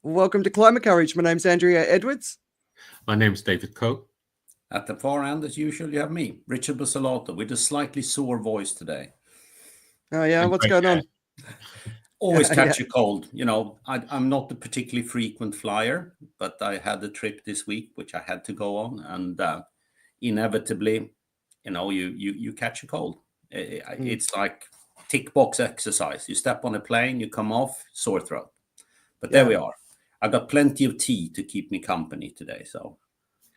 Welcome to Climate Courage. My name's Andrea Edwards. My name is David Coe. At the far end, as usual, you have me, Richard Busolato, with a slightly sore voice today. Oh, yeah? What's going on? Always catch a cold. I'm not a particularly frequent flyer, but I had a trip this week, which I had to go on. And inevitably, you catch a cold. It's like tick box exercise. You step on a plane, you come off, sore throat. But there we are. I got plenty of tea to keep me company today. So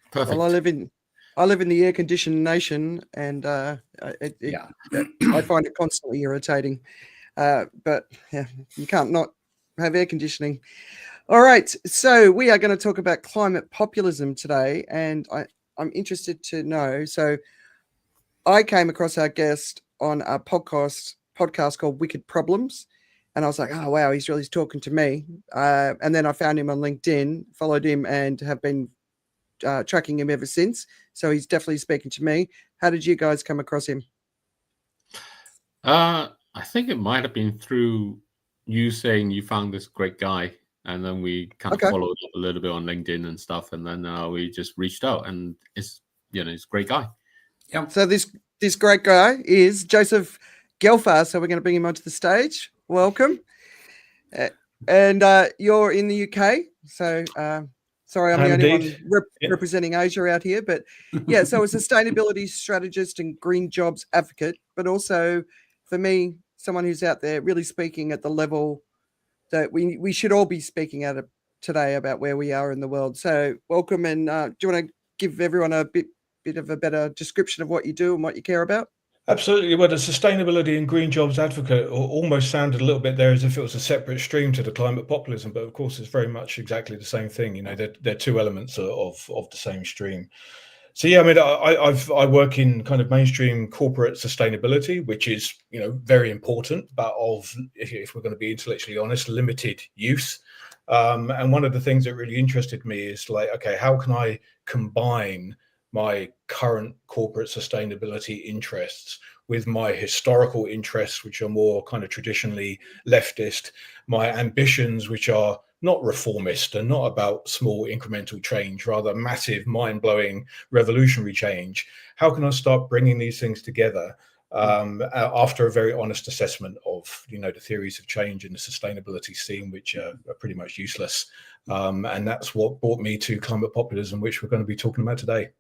perfect. Well, I live in the air-conditioned nation, and I find it constantly irritating. But yeah, you can't not have air conditioning. All right, so we are going to talk about climate populism today, and I'm interested to know. So I came across our guest on a podcast called Wicked Problems, and I was like, oh, wow, he's really talking to me. And then I found him on LinkedIn, followed him, and have been tracking him ever since. So he's definitely speaking to me. How did you guys come across him? I think it might have been through you saying you found this great guy, and then we kind of followed up a little bit on LinkedIn and stuff, and then we just reached out, and it's a great guy. Yeah. So this great guy is Joseph Gelfar. So we're going to bring him onto the stage. Welcome. And you're in the UK, so sorry, I'm the only one representing Asia out here. But yeah, so a sustainability strategist and green jobs advocate, but also for me, someone who's out there really speaking at the level that we should all be speaking at today about where we are in the world. So welcome, and do you want to give everyone a bit of a better description of what you do and what you care about? Absolutely. Well, the sustainability and green jobs advocate almost sounded a little bit there as if it was a separate stream to the climate populism, but of course it's very much exactly the same thing. They're two elements of the same stream. So yeah, I mean, I work in kind of mainstream corporate sustainability, which is very important, but if we're going to be intellectually honest, limited use. And one of the things that really interested me is like, okay, how can I combine my current corporate sustainability interests with my historical interests, which are more kind of traditionally leftist, my ambitions, which are not reformist and not about small incremental change, rather massive, mind-blowing, revolutionary change. How can I start bringing these things together after a very honest assessment of, the theories of change in the sustainability scene, which are pretty much useless. And that's what brought me to climate populism, which we're going to be talking about today.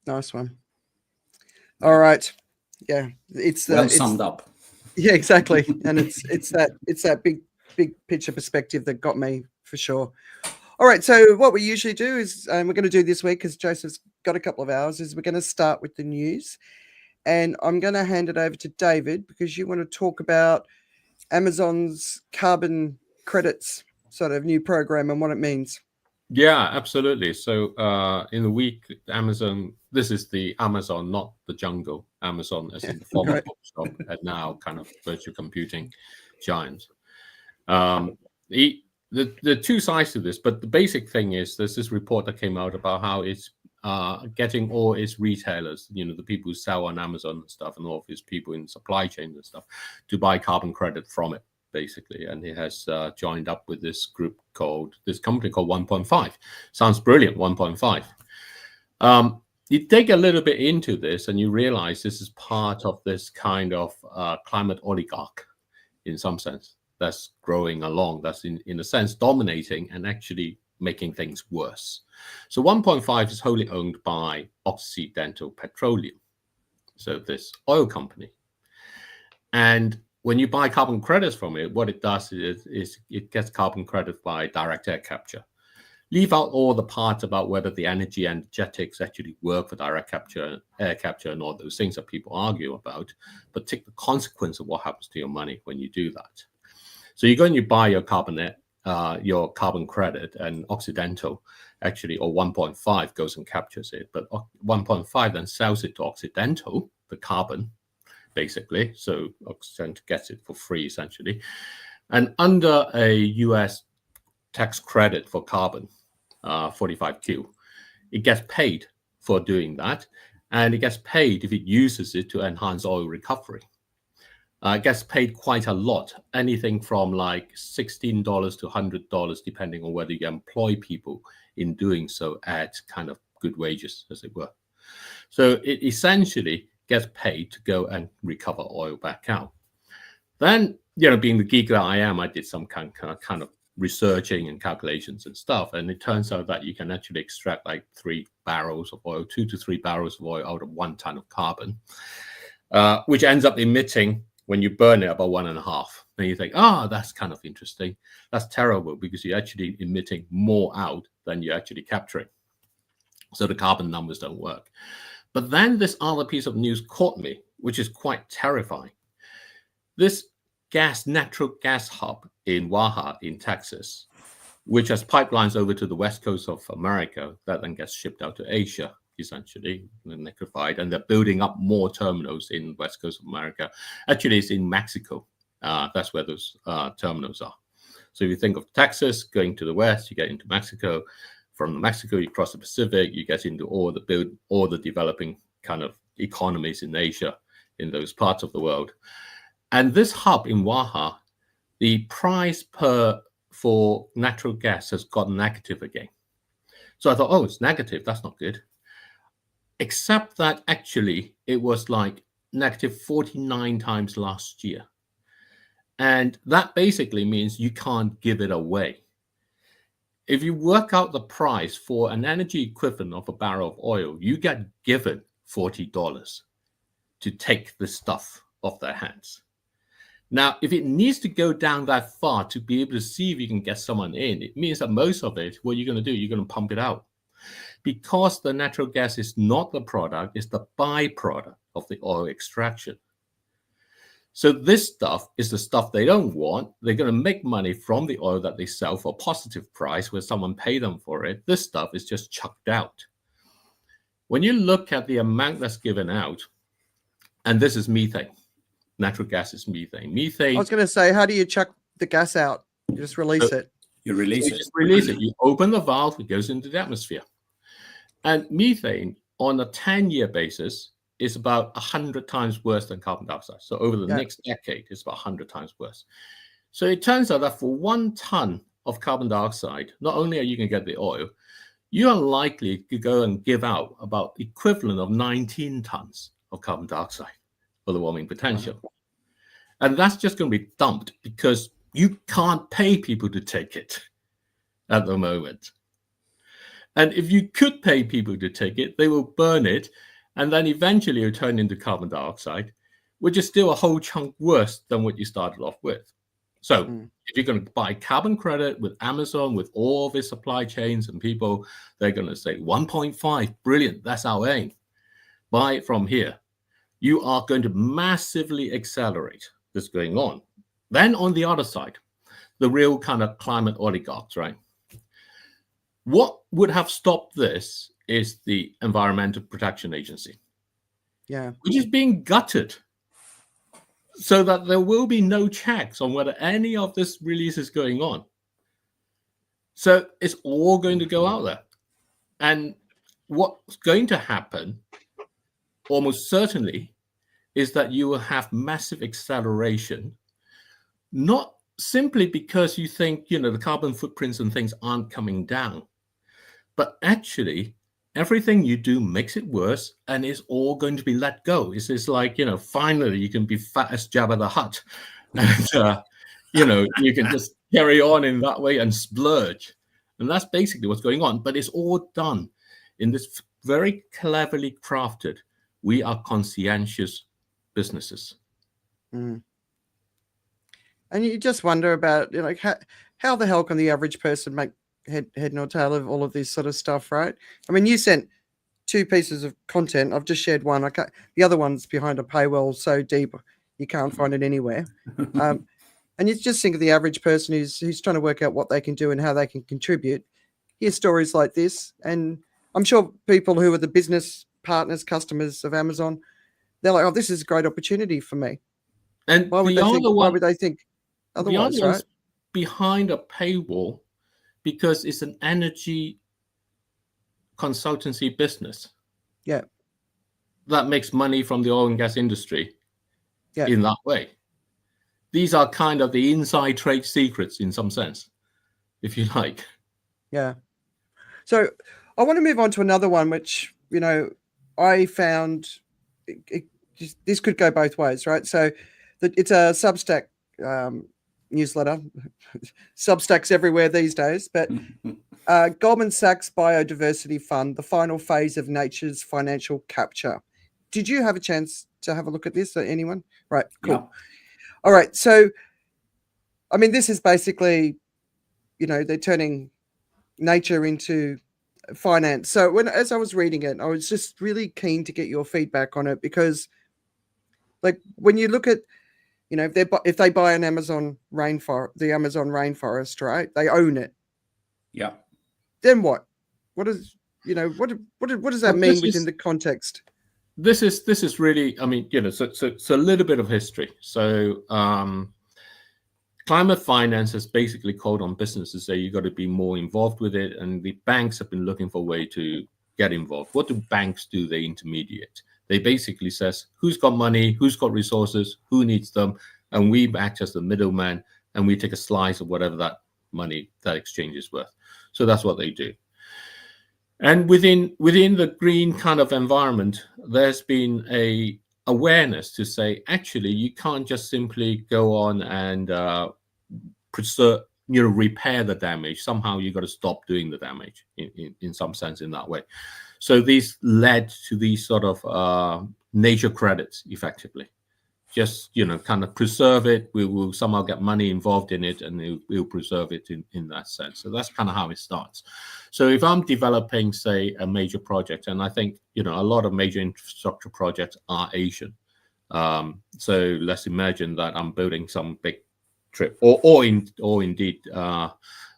Nice one. All right. Yeah, it's summed up. Yeah, exactly. And it's that big picture perspective that got me for sure. All right. So what we usually do is, we're going to do this week because Joseph's got a couple of hours, is we're going to start with the news, and I'm going to hand it over to David because you want to talk about Amazon's carbon credits sort of new program and what it means. Yeah, absolutely. So in the week, Amazon, this is the Amazon, not the jungle Amazon, as in the former bookshop, and now kind of virtual computing giant. The two sides to this, but the basic thing is there's this report that came out about how it's getting all its retailers, the people who sell on Amazon and stuff, and all of its people in supply chain and stuff, to buy carbon credit from it, basically. And he has joined up with this company called 1.5. Sounds brilliant, 1.5. You dig a little bit into this and you realize this is part of this kind of climate oligarch, in some sense, that's growing along, that's in a sense dominating and actually making things worse. So 1.5 is wholly owned by Occidental Petroleum, so this oil company. And when you buy carbon credits from it, what it does is it gets carbon credit by direct air capture. Leave out all the parts about whether the energetics actually work for direct capture, air capture, and all those things that people argue about, but take the consequence of what happens to your money when you do that. So you go and you buy your carbon credit, and Occidental actually, or 1.5 goes and captures it, but 1.5 then sells it to Occidental, the carbon, basically. So Occidental gets it for free, essentially. And under a US tax credit for carbon, 45Q, it gets paid for doing that. And it gets paid if it uses it to enhance oil recovery. gets paid quite a lot, anything from like $16 to $100, depending on whether you employ people in doing so at kind of good wages, as it were. So it essentially gets paid to go and recover oil back out. Then, being the geek that I am, I did some kind of researching and calculations and stuff. And it turns out that you can actually extract like 3 barrels of oil, 2 to 3 barrels of oil out of 1 ton of carbon, which ends up emitting, when you burn it, about 1.5. And you think, that's kind of interesting. That's terrible, because you're actually emitting more out than you're actually capturing. So the carbon numbers don't work. But then this other piece of news caught me, which is quite terrifying. This natural gas hub in Waha in Texas, which has pipelines over to the west coast of America that then gets shipped out to Asia, essentially, liquefied, and they're building up more terminals in the west coast of America. Actually, it's in Mexico. That's where those terminals are. So if you think of Texas going to the west, you get into Mexico. From Mexico, you cross the Pacific, you get into all the developing kind of economies in Asia, in those parts of the world. And this hub in Waha, the price for natural gas has got negative again. So I thought, it's negative. That's not good. Except that actually it was like negative 49 times last year. And that basically means you can't give it away. If you work out the price for an energy equivalent of a barrel of oil, you get given $40 to take the stuff off their hands. Now, if it needs to go down that far to be able to see if you can get someone in, it means that most of it, what you're going to do, you're going to pump it out. Because the natural gas is not the product, it's the byproduct of the oil extraction. So this stuff is the stuff they don't want. They're going to make money from the oil that they sell for a positive price where someone pay them for it. This stuff is just chucked out. When you look at the amount that's given out, and this is methane. Natural gas is methane. Methane. I was going to say, how do you chuck the gas out? You just release it. You release it. Just release it. You open the valve, it goes into the atmosphere. And methane on a 10-year basis is about 100 times worse than carbon dioxide. So over the next decade, it's about 100 times worse. So it turns out that for 1 ton of carbon dioxide, not only are you going to get the oil, you are likely to go and give out about equivalent of 19 tons of carbon dioxide for the warming potential. Wow. And that's just going to be dumped because you can't pay people to take it at the moment. And if you could pay people to take it, they will burn it, and then eventually it'll turn into carbon dioxide, which is still a whole chunk worse than what you started off with. So if you're going to buy carbon credit with Amazon, with all of its supply chains and people, they're going to say 1.5, brilliant, that's our aim. Buy it from here. You are going to massively accelerate this going on. Then on the other side, the real kind of climate oligarchs, right? What would have stopped this is the Environmental Protection Agency, which is being gutted so that there will be no checks on whether any of this release is going on. So it's all going to go out there. And what's going to happen, almost certainly, is that you will have massive acceleration, not simply because you think, the carbon footprints and things aren't coming down, but actually everything you do makes it worse and it's all going to be let go. It's just like, finally you can be fat as Jabba the Hutt and, you can just carry on in that way and splurge. And that's basically what's going on. But it's all done in this very cleverly crafted, we are conscientious businesses. And you just wonder about, how the hell can the average person make head nor tail of all of this sort of stuff, right? I mean, you sent 2 pieces of content. I've just shared one. The other one's behind a paywall so deep you can't find it anywhere. And you just think of the average person who's trying to work out what they can do and how they can contribute. Hear stories like this, and I'm sure people who are the business partners, customers of Amazon, they're like, "Oh, this is a great opportunity for me." And why would they think otherwise, right? Behind a paywall, because it's an energy consultancy business. That makes money from the oil and gas industry in that way. these are kind of the inside trade secrets in some sense, if you like. Yeah. So I want to move on to another one, which, I found this could go both ways, right? So it's a Substack newsletter. Substacks everywhere these days, but Goldman Sachs Biodiversity Fund, the final phase of nature's financial capture. Did you have a chance to have a look at this? Anyone? Right, cool. Yeah. All right, so, I mean, this is basically, they're turning nature into finance. So as I was reading it, I was just really keen to get your feedback on it, because, like, when you look at, if they buy an Amazon rainforest, the Amazon rainforest, right? They own it. Yeah. Then what? What does that mean within the context? This is really, I mean, so a little bit of history. So climate finance has basically called on businesses to say you got to be more involved with it, and the banks have been looking for a way to get involved. What do banks do? They intermediate. They basically says who's got money, who's got resources, who needs them, and we act as the middleman, and we take a slice of whatever that money, that exchange is worth. So that's what they do. And within the green kind of environment, there's been a awareness to say, actually, you can't just simply go on and repair the damage. Somehow you got to stop doing the damage in some sense in that way. So these led to these sort of nature credits, effectively. Just, kind of preserve it. We will somehow get money involved in it, and we'll preserve it in that sense. So that's kind of how it starts. So if I'm developing, say, a major project, and I think, a lot of major infrastructure projects are Asian. So let's imagine that I'm building some big trip, or indeed,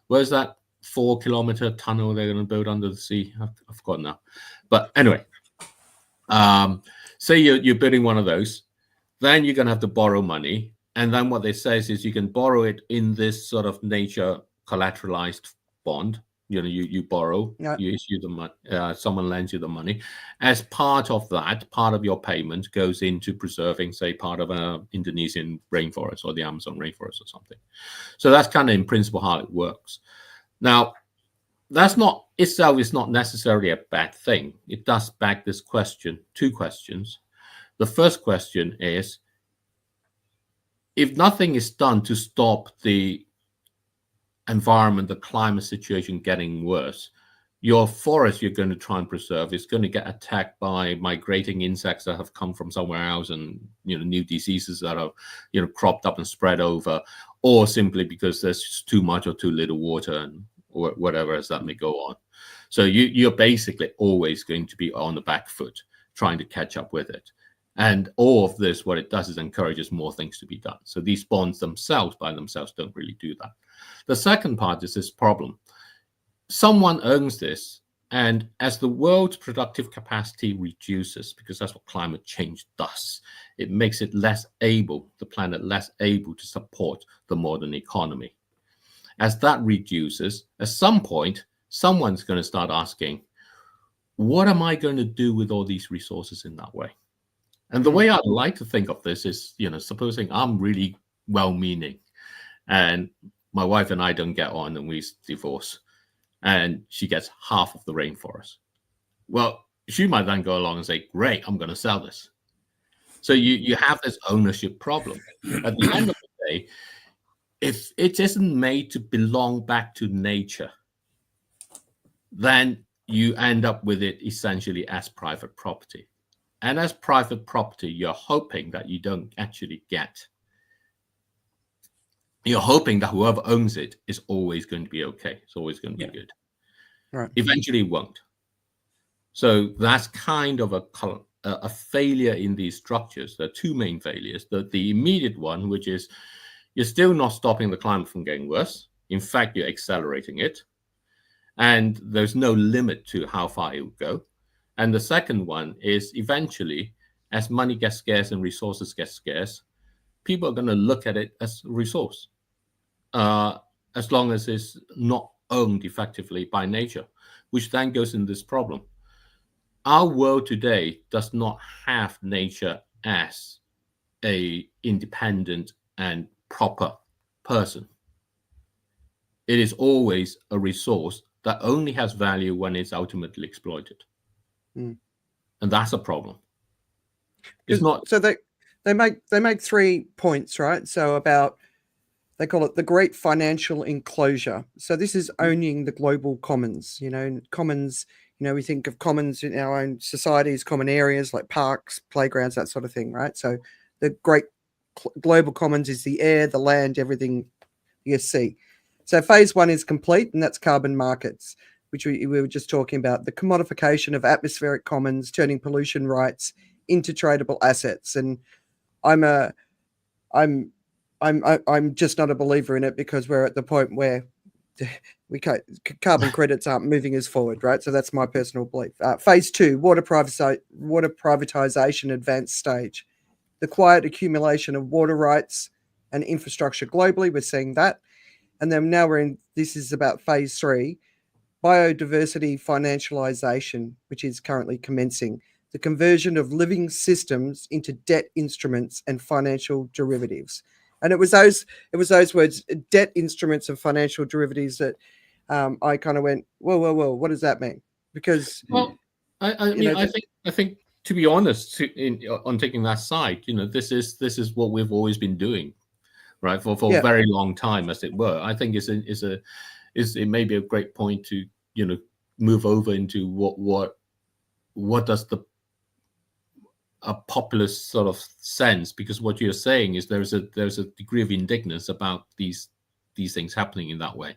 where's that 4-kilometer tunnel they're going to build under the sea? I've forgotten now. But anyway, say you're building one of those. Then you're going to have to borrow money. And then what they say is you can borrow it in this sort of nature collateralized bond. You borrow, you issue the money, someone lends you the money. As part of that, part of your payment goes into preserving, say, part of an Indonesian rainforest or the Amazon rainforest or something. So that's kind of in principle how it works. Now, that's not itself is not necessarily a bad thing. It does beg this question, two questions. The first question is, if nothing is done to stop the environment, the climate situation getting worse, your forest you're going to try and preserve is going to get attacked by migrating insects that have come from somewhere else, and new diseases that are cropped up and spread over, or simply because there's just too much or too little water, and or whatever as that may go on. So you're basically always going to be on the back foot trying to catch up with it. And all of this, what it does is encourages more things to be done. So these bonds themselves, by themselves, don't really do that. The second part is this problem. Someone owns this, and as the world's productive capacity reduces, because that's what climate change does, it makes it the planet less able to support the modern economy. As that reduces, at some point, someone's going to start asking, what am I going to do with all these resources in that way? And the way I'd like to think of this is, supposing I'm really well-meaning and my wife and I don't get on and we divorce, and she gets half of the rainforest. Well, she might then go along and say, great, I'm going to sell this. So you have this ownership problem. At the end of the day, if it isn't made to belong back to nature, then you end up with it essentially as private property. And as private property, you're hoping that you don't actually get. You're hoping that whoever owns it is always going to be okay. It's always going to be good. Right. Eventually, it won't. So that's kind of a failure in these structures. There are two main failures. The immediate one, which is you're still not stopping the climate from getting worse. In fact, you're accelerating it. And there's no limit to how far it will go. And the second one is eventually, as money gets scarce and resources get scarce, people are going to look at it as a resource, as long as it's not owned effectively by nature, which then goes in this problem. Our world today does not have nature as a independent and proper person. It is always a resource that only has value when it's ultimately exploited. And that's a problem. It's not. So they make 3 points, right? So about, they call it the great financial enclosure. So this is owning the global commons. Commons, we think of commons in our own societies, common areas like parks, playgrounds, that sort of thing, right? So the great global commons is the air, the land, everything you see. So phase 1 is complete, and that's carbon markets, which we were just talking about, the commodification of atmospheric commons, turning pollution rights into tradable assets. And I'm just not a believer in it, because we're at the point where carbon credits aren't moving us forward, right? So that's my personal belief. Phase 2, water privatization, advanced stage, the quiet accumulation of water rights and infrastructure globally. We're seeing that. And then now this is about phase 3, biodiversity financialization, which is currently commencing, the conversion of living systems into debt instruments and financial derivatives. And it was those words, debt instruments and financial derivatives, that I kind of went, whoa, what does that mean? Because I think to be honest, on taking that side, this is what we've always been doing, right, for a very long time, as it were. I think it may be a great point to move over into what does a populist sort of sense, because what you're saying is there's a degree of indignance about these things happening in that way,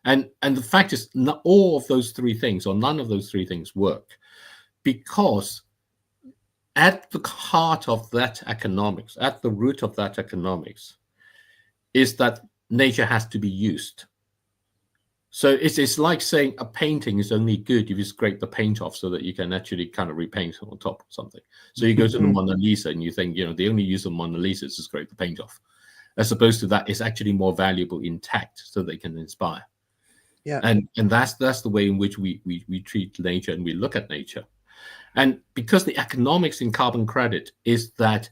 and the fact is, not all of those 3 things, or none of those 3 things, work, because at the heart of that economics, at the root of that economics, is that nature has to be used. So it's like saying a painting is only good if you scrape the paint off so that you can actually kind of repaint on top or something. So you go to the Mona Lisa and you think, the only use of Mona Lisa is to scrape the paint off, as opposed to that it's actually more valuable intact so they can inspire. Yeah. And that's the way in which we treat nature and we look at nature. And because the economics in carbon credit is that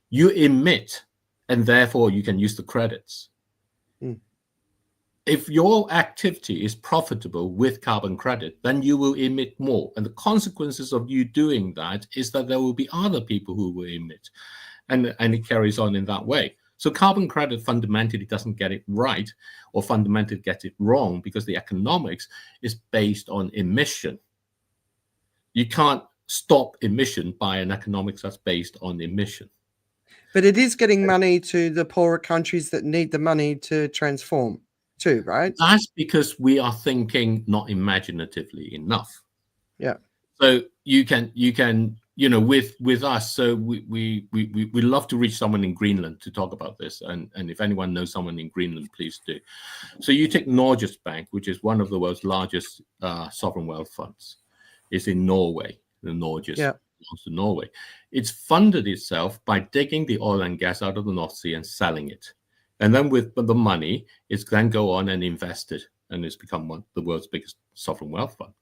you emit and therefore you can use the credits. If your activity is profitable with carbon credit, then you will emit more. And the consequences of you doing that is that there will be other people who will emit. And it carries on in that way. So carbon credit fundamentally doesn't get it right, or fundamentally gets it wrong, because the economics is based on emission. You can't stop emission by an economics that's based on emission. But it is getting money to the poorer countries that need the money to transform too, right? That's because we are thinking not imaginatively enough. Yeah. So you can with us. So we love to reach someone in Greenland to talk about this, and if anyone knows someone in Greenland, please do. So you take Norges Bank, which is one of the world's largest sovereign wealth funds. It's in Norway. The Norges belongs to Norway. It's funded itself by digging the oil and gas out of the North Sea and selling it. And then with the money, it's then go on and invest it, and it's become the world's biggest sovereign wealth fund.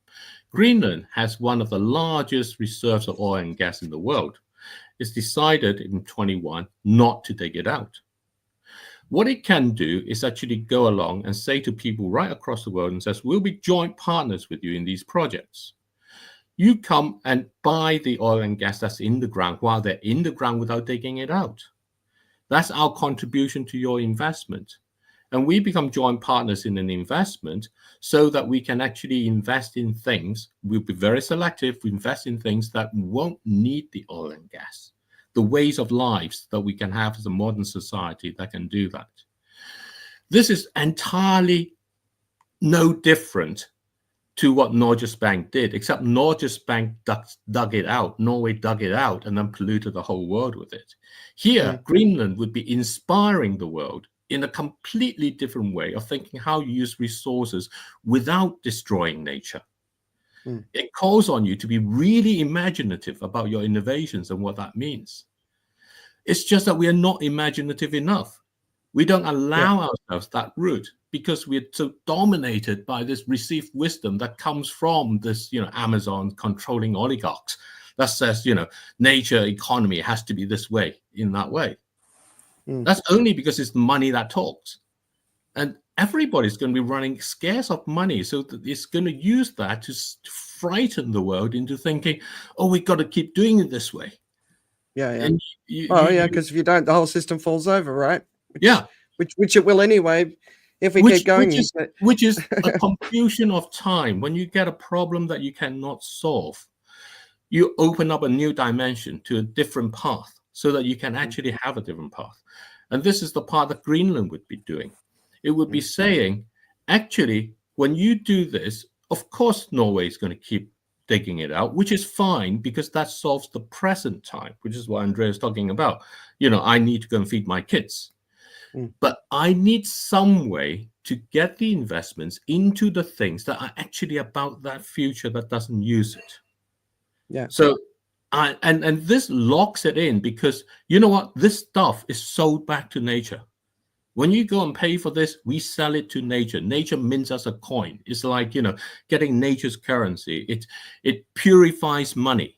Greenland has one of the largest reserves of oil and gas in the world. It's decided in 21 not to dig it out. What it can do is actually go along and say to people right across the world and says, we'll be joint partners with you in these projects. You come and buy the oil and gas that's in the ground while they're in the ground without digging it out. That's our contribution to your investment. And we become joint partners in an investment so that we can actually invest in things. We'll be very selective. We invest in things that won't need the oil and gas, the ways of lives that we can have as a modern society that can do that. This is entirely no different to what Norges Bank did, except Norges Bank dug it out. Norway dug it out and then polluted the whole world with it. Here, Greenland would be inspiring the world in a completely different way of thinking how you use resources without destroying nature. It calls on you to be really imaginative about your innovations and what that means. It's just that we are not imaginative enough. We don't allow ourselves that route because we're so dominated by this received wisdom that comes from this, Amazon controlling oligarchs that says, nature economy has to be this way, in that way. That's only because it's money that talks. And everybody's going to be running scarce of money. So that it's going to use that to frighten the world into thinking, oh, we've got to keep doing it this way. Yeah, yeah. And because if you don't, the whole system falls over, right? Which it will anyway if we keep going. Which is a confusion of time. When you get a problem that you cannot solve, you open up a new dimension to a different path so that you can actually have a different path. And this is the part that Greenland would be doing. It would be saying, actually, when you do this, of course, Norway is going to keep digging it out, which is fine because that solves the present time, which is what Andrea is talking about. I need to go and feed my kids. But I need some way to get the investments into the things that are actually about that future that doesn't use it. Yeah. So, and this locks it in because you know what? This stuff is sold back to nature. When you go and pay for this, we sell it to nature. Nature mints us a coin. It's like, getting nature's currency. It purifies money.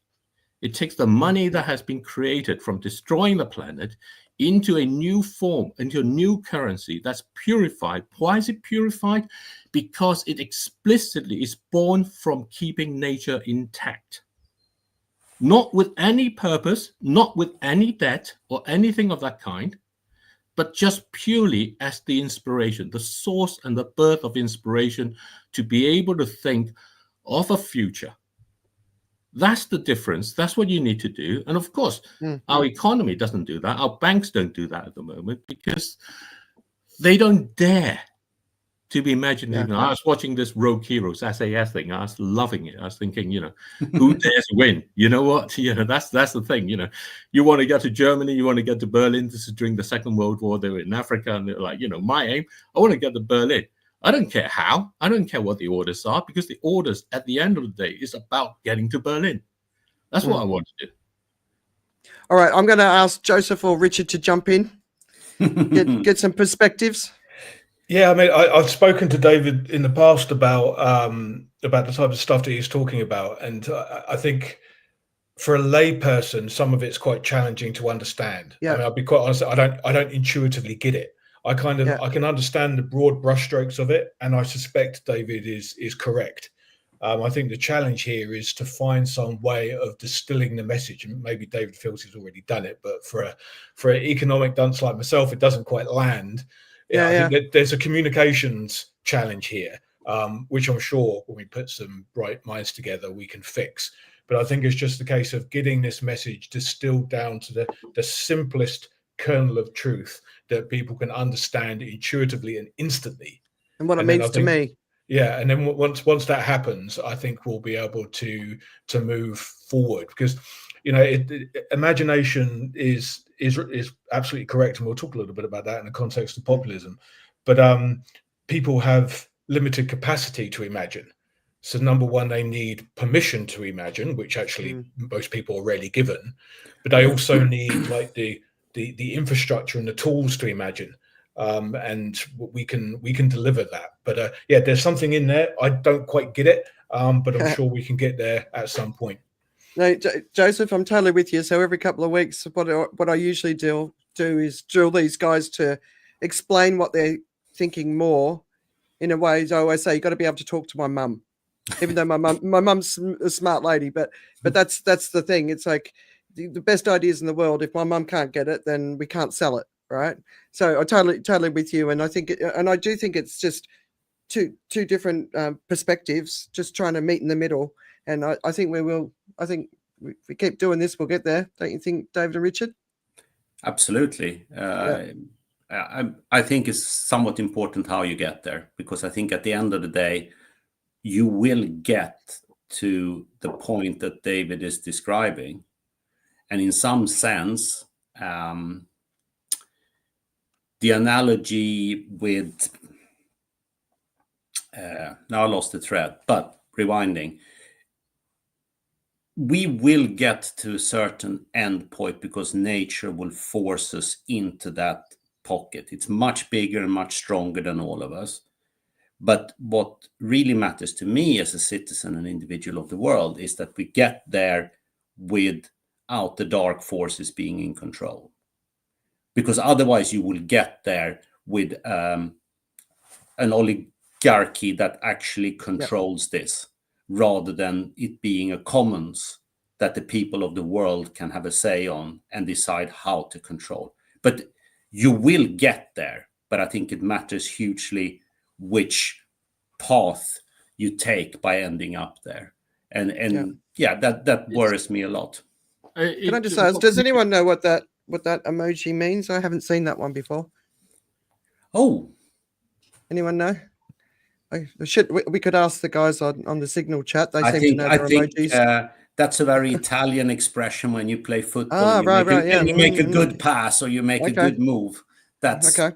It takes the money that has been created from destroying the planet into a new form, into a new currency that's purified. Why is it purified? Because it explicitly is born from keeping nature intact. Not with any purpose, not with any debt or anything of that kind, but just purely as the inspiration, the source and the birth of inspiration to be able to think of a future. That's the difference. That's what you need to do. And of course, our economy doesn't do that. Our banks don't do that at the moment because they don't dare to be imagining. Yeah. I was watching this Rogue Heroes SAS thing. I was loving it. I was thinking, who dares win? You know what? That's the thing. You want to get to Germany, you want to get to Berlin. This is during the Second World War. They were in Africa, and they're like, my aim, I want to get to Berlin. I don't care how. I don't care what the orders are, because the orders at the end of the day is about getting to Berlin. That's what I want to do. All right, I'm going to ask Joseph or Richard to jump in, get some perspectives. Yeah, I mean, I've spoken to David in the past about the type of stuff that he's talking about, and I think for a layperson, some of it's quite challenging to understand. Yeah. I mean, I'll be quite honest. I don't intuitively get it. I can understand the broad brushstrokes of it, and I suspect David is correct. I think the challenge here is to find some way of distilling the message, and maybe David feels he's already done it, but for an economic dunce like myself, it doesn't quite land. I think that there's a communications challenge here, which I'm sure when we put some bright minds together, we can fix. But I think it's just a case of getting this message distilled down to the simplest kernel of truth that people can understand intuitively and instantly, and what it means to me. Yeah, and then once that happens, I think we'll be able to move forward, because imagination is absolutely correct, and we'll talk a little bit about that in the context of populism. But people have limited capacity to imagine. So number one, they need permission to imagine, which actually most people are rarely given. But they also need like the infrastructure and the tools to imagine, and we can deliver that. But there's something in there. I don't quite get it, but I'm sure we can get there at some point. No, Joseph, I'm totally with you. So every couple of weeks, what I usually do is drill these guys to explain what they're thinking more in a way. I always say, you got to be able to talk to my mum, even though my mum's a smart lady, but that's the thing. It's like the best ideas in the world. If my mum can't get it, then we can't sell it, right? So I totally with you, and I do think it's just two different perspectives, just trying to meet in the middle. And I think we will. I think if we keep doing this, we'll get there. Don't you think, David and Richard? Absolutely. I think it's somewhat important how you get there, because I think at the end of the day, you will get to the point that David is describing. And in some sense, the analogy with, now I lost the thread, but rewinding, we will get to a certain end point because nature will force us into that pocket. It's much bigger and much stronger than all of us. But what really matters to me as a citizen and individual of the world is that we get there without the dark forces being in control. because otherwise you will get there with an oligarchy that actually controls this, rather than it being a commons that the people of the world can have a say on and decide how to control. But you will get there, but I think it matters hugely which path you take by ending up there. And that worries me a lot. Can I just ask, does anyone know what that emoji means? I haven't seen that one before. Oh, anyone know? We could ask the guys on the Signal chat. They seem to know their emojis. That's a very Italian expression when you play football. And you make a good pass or you make a good move. That's okay.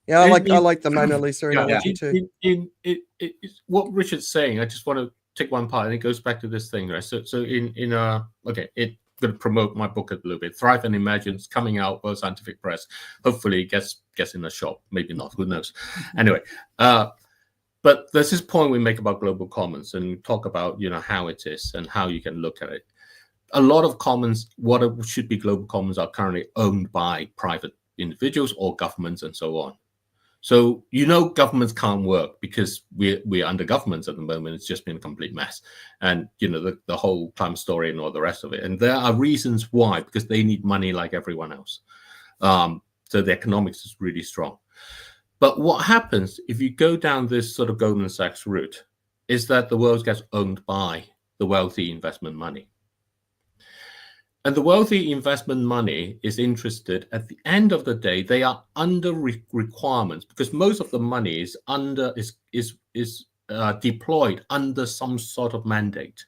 Yeah, I like the Mona Lisa emoji too. What Richard's saying, I just want to take one part, and it goes back to this thing, right? So going to promote my book a little bit. Thrive and Imagine's coming out, World Scientific Press. Hopefully it gets in a shop. Maybe not. Who knows? Anyway, but there's this point we make about global commons, and we talk about how it is and how you can look at it. A lot of commons, what should be global commons, are currently owned by private individuals or governments and so on. So governments can't work because we're under governments at the moment. It's just been a complete mess, and the whole climate story and all the rest of it. And there are reasons why, because they need money like everyone else. So the economics is really strong. But what happens if you go down this sort of Goldman Sachs route is that the world gets owned by the wealthy investment money. And the wealthy investment money is interested, at the end of the day, they are under requirements, because most of the money is deployed under some sort of mandate.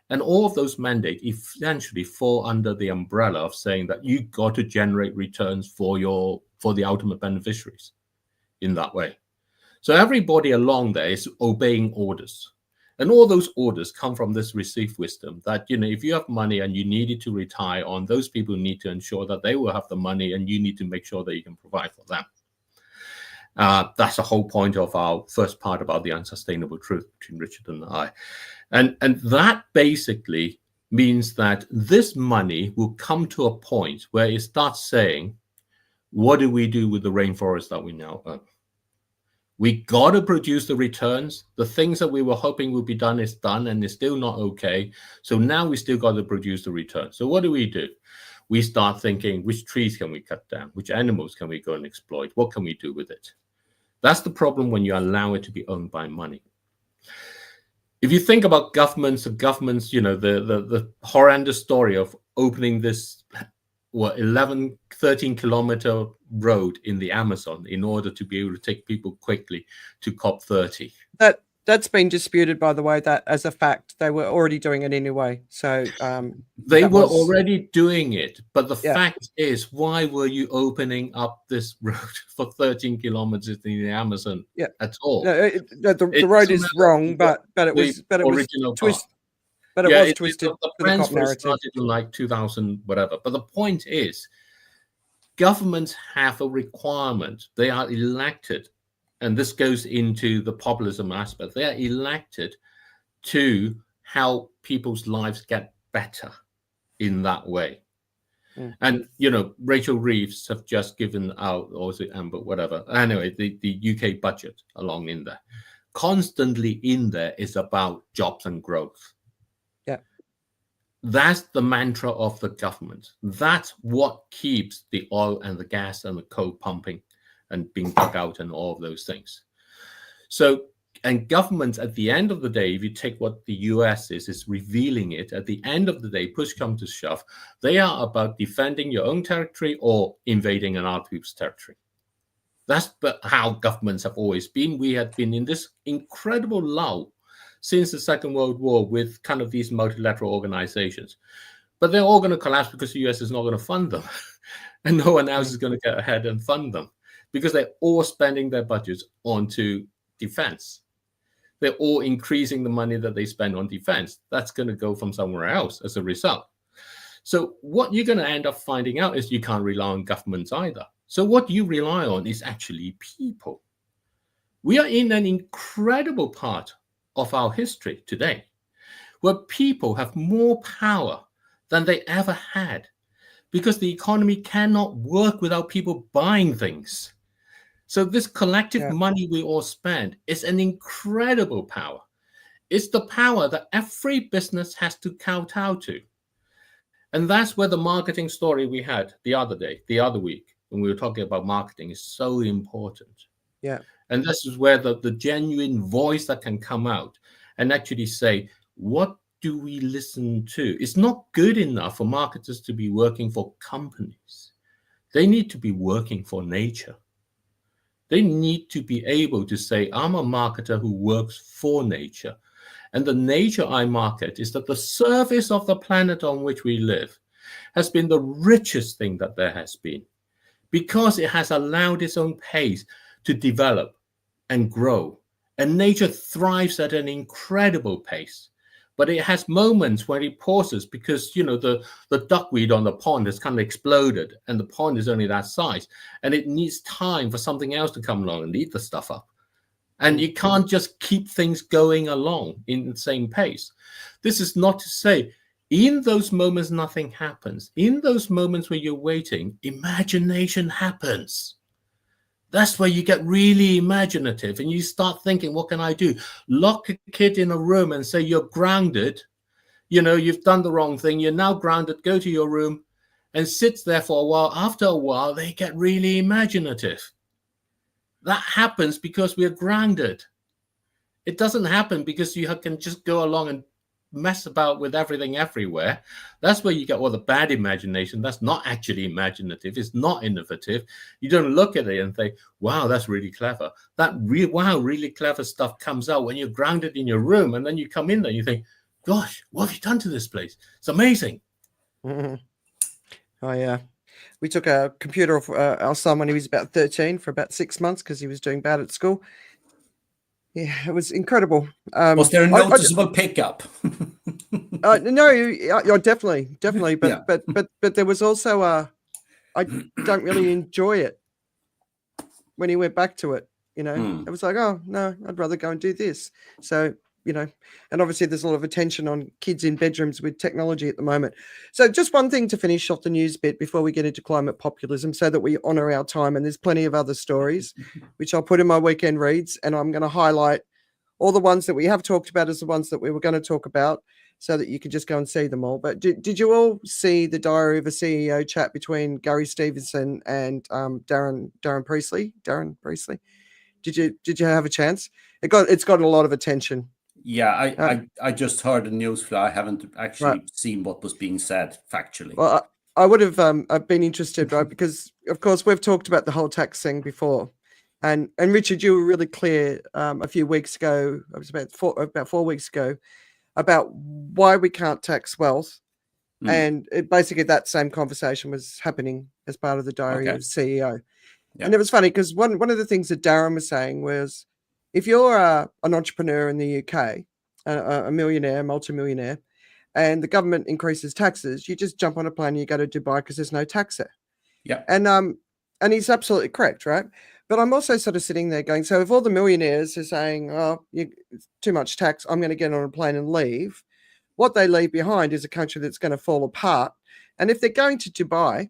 And all of those mandates essentially fall under the umbrella of saying that you got to generate returns for the ultimate beneficiaries in that way. So everybody along there is obeying orders. And all those orders come from this received wisdom that, if you have money and you need it to retire on, those people need to ensure that they will have the money, and you need to make sure that you can provide for them. That's the whole point of our first part about the unsustainable truth between Richard and I. And that basically means that this money will come to a point where it starts saying, what do we do with the rainforest that we now own? We got to produce the returns. The things that we were hoping would be done is done, and it's still not okay. So now we still got to produce the returns. So what do? We start thinking, which trees can we cut down? Which animals can we go and exploit? What can we do with it? That's the problem when you allow it to be owned by money. If you think about governments, the horrendous story of opening this 13 kilometer road in the Amazon in order to be able to take people quickly to COP30. That's been disputed, by the way, that as a fact, they were already doing it anyway. So they were already doing it. But the fact is, why were you opening up this road for 13 kilometers in the Amazon at all? No, the road is wrong, but it was twisted. But it was twisted. The plans were started in like 2000, whatever. But the point is, governments have a requirement. They are elected, and this goes into the populism aspect. They are elected to help people's lives get better in that way. And, Rachel Reeves have just given out, or is it Amber, whatever. Anyway, the UK budget along in there. Constantly in there is about jobs and growth. That's the mantra of the government. That's what keeps the oil and the gas and the coal pumping and being dug out and all of those things. So, and governments at the end of the day, if you take what the US is revealing it, at the end of the day, push comes to shove, they are about defending your own territory or invading another people's territory. That's how governments have always been. We have been in this incredible lull since the Second World War with kind of these multilateral organizations. But they're all going to collapse because the US is not going to fund them. And no one else is going to get ahead and fund them because they're all spending their budgets onto defense. They're all increasing the money that they spend on defense. That's going to go from somewhere else as a result. So what you're going to end up finding out is you can't rely on governments either. So what you rely on is actually people. We are in an incredible part of our history today, where people have more power than they ever had, because the economy cannot work without people buying things. So this collective money we all spend is an incredible power. It's the power that every business has to kowtow to. And that's where the marketing story we had the other week, when we were talking about marketing, is so important. Yeah. And this is where the genuine voice that can come out and actually say, what do we listen to? It's not good enough for marketers to be working for companies. They need to be working for nature. They need to be able to say, I'm a marketer who works for nature. And the nature I market is that the surface of the planet on which we live has been the richest thing that there has been, because it has allowed its own pace to develop and grow. And nature thrives at an incredible pace. But it has moments where it pauses because, the duckweed on the pond has kind of exploded and the pond is only that size. And it needs time for something else to come along and eat the stuff up. And you can't just keep things going along in the same pace. This is not to say, in those moments, nothing happens. In those moments where you're waiting, imagination happens. That's where you get really imaginative and you start thinking, what can I do? Lock a kid in a room and say, you're grounded. You've done the wrong thing. You're now grounded. Go to your room and sit there for a while. After a while, they get really imaginative. That happens because we're grounded. It doesn't happen because you can just go along and mess about with everything everywhere. That's where you get all the bad imagination. That's not actually imaginative. It's not innovative. You don't look at it and think, wow, that's really clever. Really clever stuff comes out when you're grounded in your room. And then you come in there and you think, gosh, what have you done to this place? It's amazing. Mm-hmm. Oh, yeah. We took a computer off our son when he was about 13 for about 6 months because he was doing bad at school. Yeah, it was incredible. Was there a noticeable pickup? No, definitely. But there was also I don't really enjoy it when he went back to it. It was like, oh no, I'd rather go and do this. So and obviously there's a lot of attention on kids in bedrooms with technology at the moment. So just one thing to finish off the news bit before we get into climate populism, so that we honor our time. And there's plenty of other stories, which I'll put in my weekend reads, and I'm going to highlight all the ones that we have talked about as the ones that we were going to talk about, so that you can just go and see them all. But did you all see the Diary of a CEO chat between Gary Stevenson and Darren Priestley? Did you have a chance? It's got a lot of attention. Yeah, I just heard the news flow. I haven't actually seen what was being said factually. Well, I would have been interested, right? Because of course we've talked about the whole tax thing before, and Richard, you were really clear a few weeks ago. It was about 4 weeks ago, about why we can't tax wealth, and basically that same conversation was happening as part of the Diary of CEO. Yeah. And it was funny because one of the things that Darren was saying was, if you're an entrepreneur in the UK, a millionaire, multimillionaire, and the government increases taxes, you just jump on a plane and you go to Dubai because there's no tax there. Yeah. And he's absolutely correct, right? But I'm also sort of sitting there going, so if all the millionaires are saying, oh, it's too much tax, I'm going to get on a plane and leave, what they leave behind is a country that's going to fall apart. And if they're going to Dubai,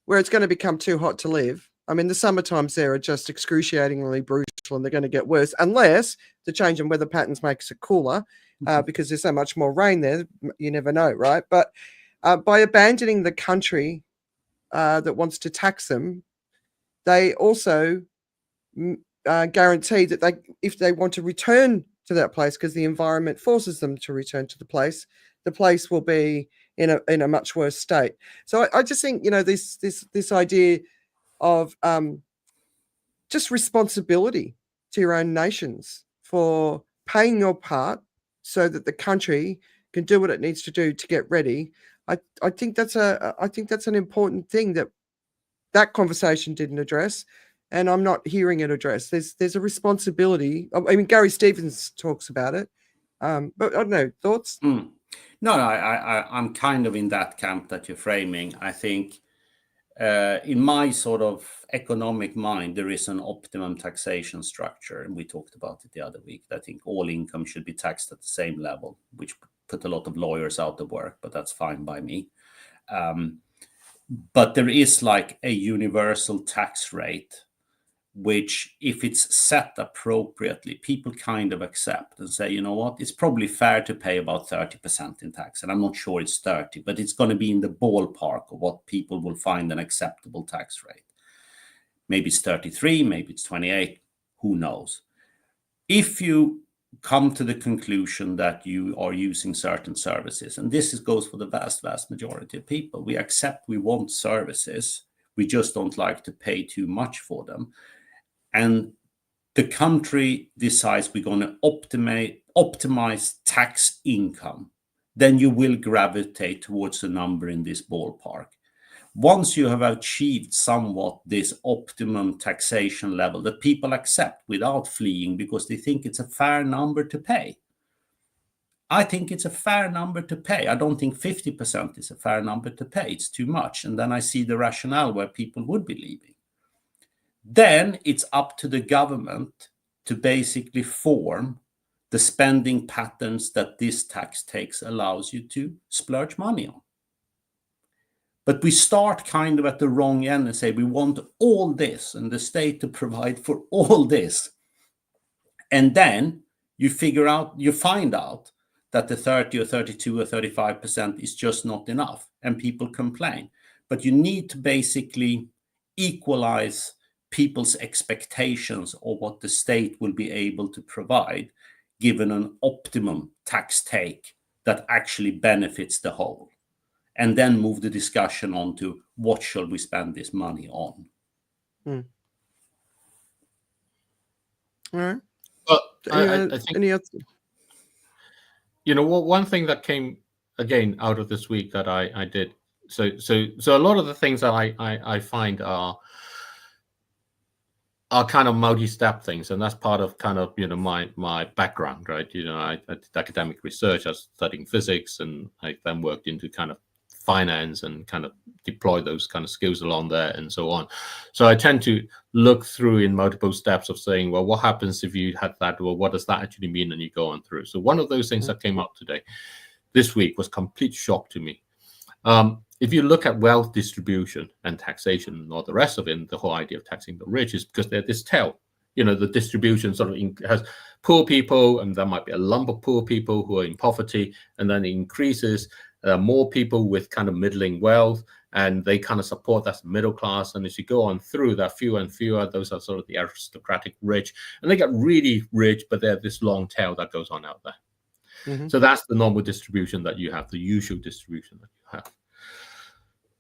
where it's going to become too hot to live, I mean, the summer times there are just excruciatingly brutal, and they're going to get worse unless the change in weather patterns makes it cooler, because there's so much more rain there. You never know, right? But by abandoning the country that wants to tax them, they also guarantee that if they want to return to that place, because the environment forces them to return to the place will be in a much worse state. So I just think this idea of just responsibility to your own nations for paying your part so that the country can do what it needs to do to get ready. I think that's an important thing that conversation didn't address, and I'm not hearing it addressed. There's a responsibility. I mean, Gary Stevens talks about it, but I don't know, thoughts? No, I'm kind of in that camp that you're framing. I think in my sort of economic mind, there is an optimum taxation structure, and we talked about it the other week. I think all income should be taxed at the same level, which put a lot of lawyers out of work, but that's fine by me. But there is like a universal tax rate, which if it's set appropriately, people kind of accept and say, you know what, it's probably fair to pay about 30% in tax. And I'm not sure it's 30, but it's going to be in the ballpark of what people will find an acceptable tax rate. Maybe it's 33, maybe it's 28, who knows? If you come to the conclusion that you are using certain services, and this goes for the vast majority of people, we accept we want services, we just don't like to pay too much for them, and the country decides we're going to optimize tax income, then you will gravitate towards a number in this ballpark. Once you have achieved somewhat this optimum taxation level that people accept without fleeing because they think it's a fair number to pay. I think it's a fair number to pay. I don't think 50% is a fair number to pay. It's too much. And then I see the rationale where people would be leaving. Then it's up to the government to basically form the spending patterns that this tax takes allows you to splurge money on. But we start kind of at the wrong end and say we want all this and the state to provide for all this. And then you find out that the 30 or 32 or 35% is just not enough and people complain. But you need to basically equalize people's expectations of what the state will be able to provide given an optimum tax take that actually benefits the whole. And then move the discussion on to what shall we spend this money on. All right. I think, any other? you know, one thing that came again out of this week that I did. So a lot of the things that I find are kind of multi-step things, and that's part of kind of, you know, my background, right? You know, I did academic research, I was studying physics, and I then worked into kind of finance and kind of deploy those kind of skills along there and so on. So I tend to look through in multiple steps of saying, well, what happens if you had that? Well, what does that actually mean? And you go on through. So one of those things that came up this week was complete shock to me. If you look at wealth distribution and taxation and all the rest of it, and the whole idea of taxing the rich is because they're this tail. You know, the distribution sort of has poor people, and there might be a lump of poor people who are in poverty, and then it increases. More people with kind of middling wealth, and they kind of support that middle class. And as you go on through, there are fewer and fewer. Those are sort of the aristocratic rich, and they get really rich, but they have this long tail that goes on out there. Mm-hmm. So that's the normal distribution that you have, the usual distribution that you have.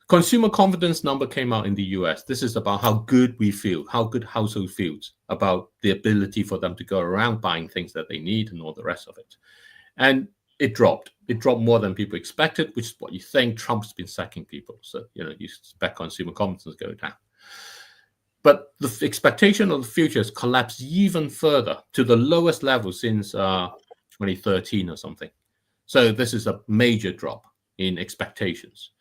Consumer confidence number came out in the US. This is about how good we feel, how good household feels about the ability for them to go around buying things that they need and all the rest of it. And it dropped. It dropped more than people expected, which is what you think. Trump's been sacking people. So, you know, you expect consumer confidence to go down. But the expectation of the future has collapsed even further to the lowest level since 2013 or something. So this is a major drop in expectations.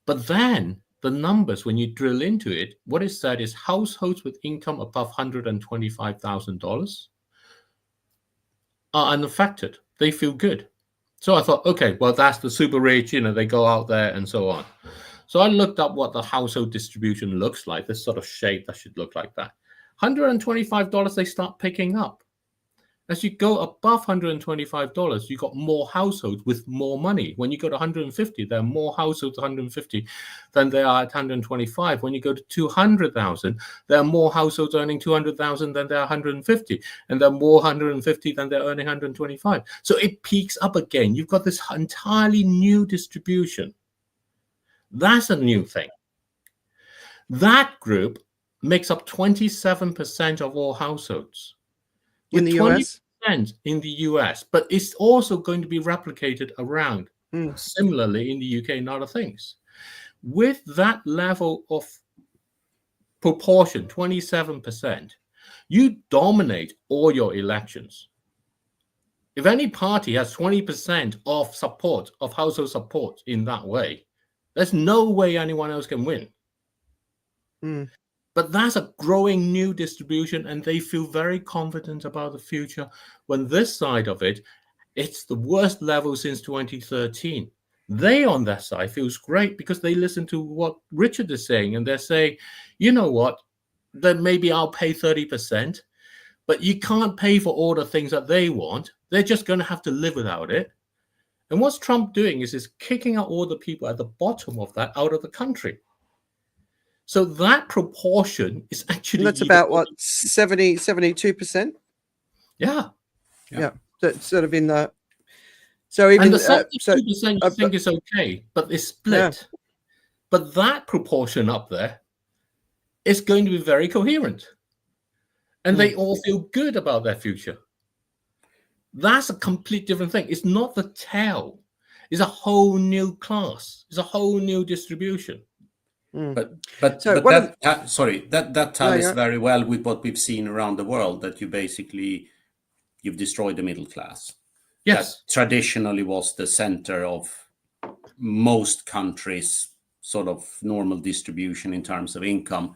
But then the numbers, when you drill into it, what is said is households with income above $125,000 are unaffected. They feel good. So I thought, okay, well, that's the super rich, you know, they go out there and so on. So I looked up what the household distribution looks like, this sort of shape that should look like that. $125, they start picking up. As you go above $125, you got more households with more money. When you go to 150, there are more households at 150 than there are at 125. When you go to 200,000, there are more households earning 200,000 than there are 150, and there are more 150 than they're earning 125. So it peaks up again. You've got this entirely new distribution. That's a new thing. That group makes up 27% of all households. In the US? In the US, but it's also going to be replicated around similarly in the UK and other things. With that level of proportion, 27%, you dominate all your elections. If any party has 20% of support, of household support in that way, there's no way anyone else can win. But that's a growing new distribution, and they feel very confident about the future when this side of it, it's the worst level since 2013. They on their side feels great because they listen to what Richard is saying, and they're saying, you know what, then maybe I'll pay 30%, but you can't pay for all the things that they want. They're just going to have to live without it. And what's Trump doing is kicking out all the people at the bottom of that out of the country. So that proportion is actually... And that's about, what, 72%? Yeah. That's sort of in the... So even... And the 72% you think is okay, but it's split. Yeah. But that proportion up there is going to be very coherent. And they all feel good about their future. That's a complete different thing. It's not the tail. It's a whole new class. It's a whole new distribution. But that tallies very well with what we've seen around the world, that you've destroyed the middle class. Yes. That traditionally was the center of most countries' sort of normal distribution in terms of income.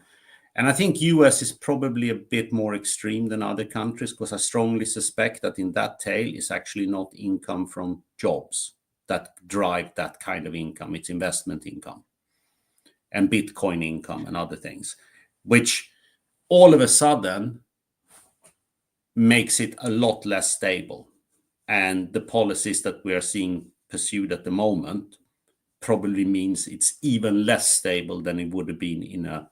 And I think US is probably a bit more extreme than other countries, because I strongly suspect that in that tail is actually not income from jobs that drive that kind of income. It's investment income and Bitcoin income and other things, which all of a sudden makes it a lot less stable. And the policies that we are seeing pursued at the moment probably means it's even less stable than it would have been in a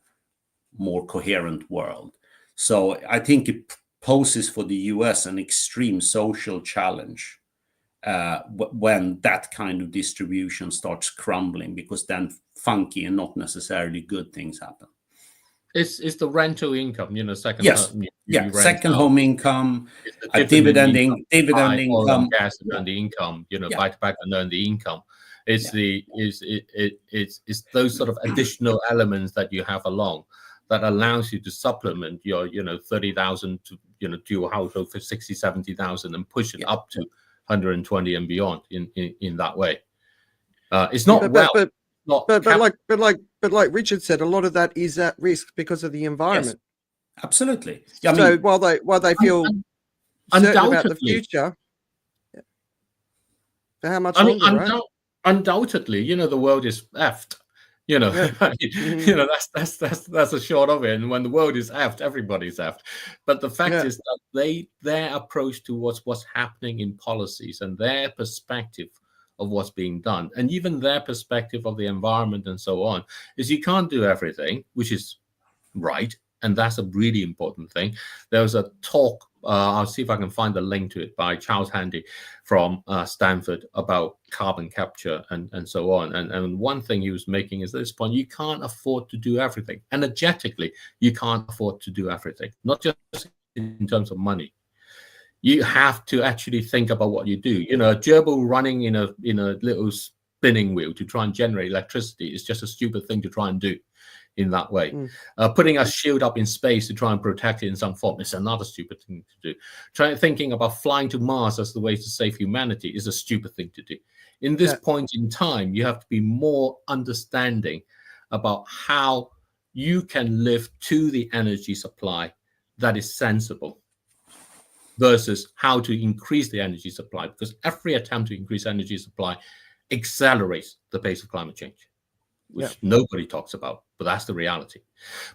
more coherent world. So I think it poses for the US an extreme social challenge when that kind of distribution starts crumbling, because then funky and not necessarily good things happen. It's the rental income, second. Yes, second home income, a dividend income, gas and the income, back and earn the income. It's those sort of additional elements that you have along that allows you to supplement your 30,000 to to your household for 60, 70,000 and push it up to 120 and beyond in that way. It's not but like Richard said, a lot of that is at risk because of the environment. Yes, absolutely. So while they feel certain about the future, for how much longer, right? Undoubtedly, the world is effed. That's a short of it. And when the world is effed, everybody's effed. But the fact is that their approach towards what's happening in policies and their perspective of what's being done, and even their perspective of the environment and so on, is you can't do everything, which is right. And that's a really important thing. There was a talk, I'll see if I can find the link to it, by Charles Handy from Stanford about carbon capture and so on. And one thing he was making is this point: you can't afford to do everything. Energetically, you can't afford to do everything, not just in terms of money. You have to actually think about what you do. A gerbil running in a little spinning wheel to try and generate electricity is just a stupid thing to try and do in that way. Putting a shield up in space to try and protect it in some form is another stupid thing to do. Thinking about flying to Mars as the way to save humanity is a stupid thing to do. In this point in time, you have to be more understanding about how you can live to the energy supply that is sensible versus how to increase the energy supply, because every attempt to increase energy supply accelerates the pace of climate change, which nobody talks about, but that's the reality.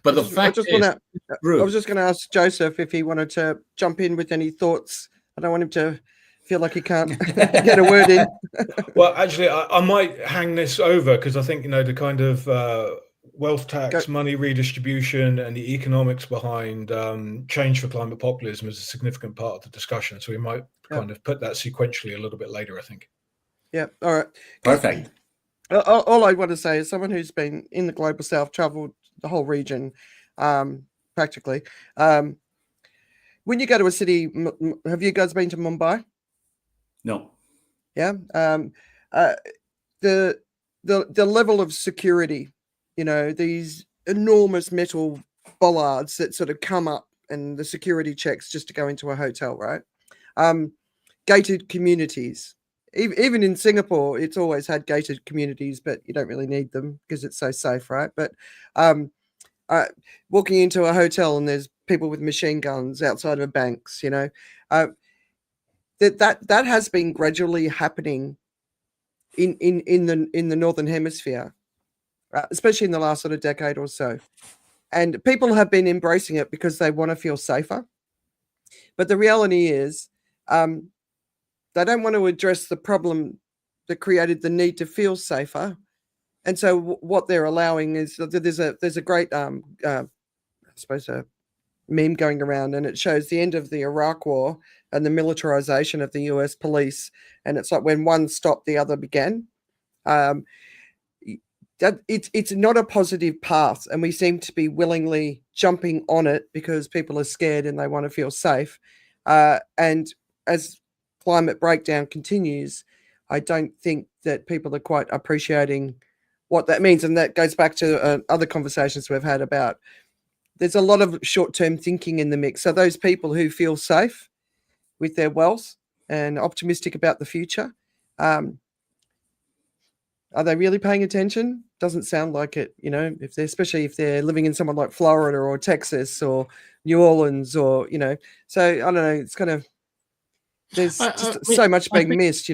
But the fact is, I was just going to ask Joseph if he wanted to jump in with any thoughts. I don't want him to feel like he can't get a word in. Well, actually, I might hang this over, because I think, the kind of wealth tax, money redistribution, and the economics behind change for climate populism is a significant part of the discussion. So we might kind of put that sequentially a little bit later, I think. Yeah. All right. Perfect. All I want to say is, someone who's been in the global south, traveled the whole region, practically. When you go to a city, have you guys been to Mumbai? No. Yeah. The level of security, these enormous metal bollards that sort of come up, and the security checks just to go into a hotel, right? Gated communities. Even in Singapore, it's always had gated communities, but you don't really need them because it's so safe, right? But walking into a hotel and there's people with machine guns outside of banks, that has been gradually happening in the Northern Hemisphere, especially in the last sort of decade or so. And people have been embracing it because they want to feel safer. But the reality is, they don't want to address the problem that created the need to feel safer. And so what they're allowing is there's a great I suppose a meme going around, and it shows the end of the Iraq War and the militarization of the US police, and it's like when one stopped, the other began. That it's not a positive path, and we seem to be willingly jumping on it because people are scared and they want to feel safe. And as climate breakdown continues, I don't think that people are quite appreciating what that means. And that goes back to other conversations we've had about there's a lot of short-term thinking in the mix. So those people who feel safe with their wealth and optimistic about the future, are they really paying attention? Doesn't sound like it, especially if they're living in somewhere like Florida or Texas or New Orleans or, so I don't know, it's kind of, there's so much being missed,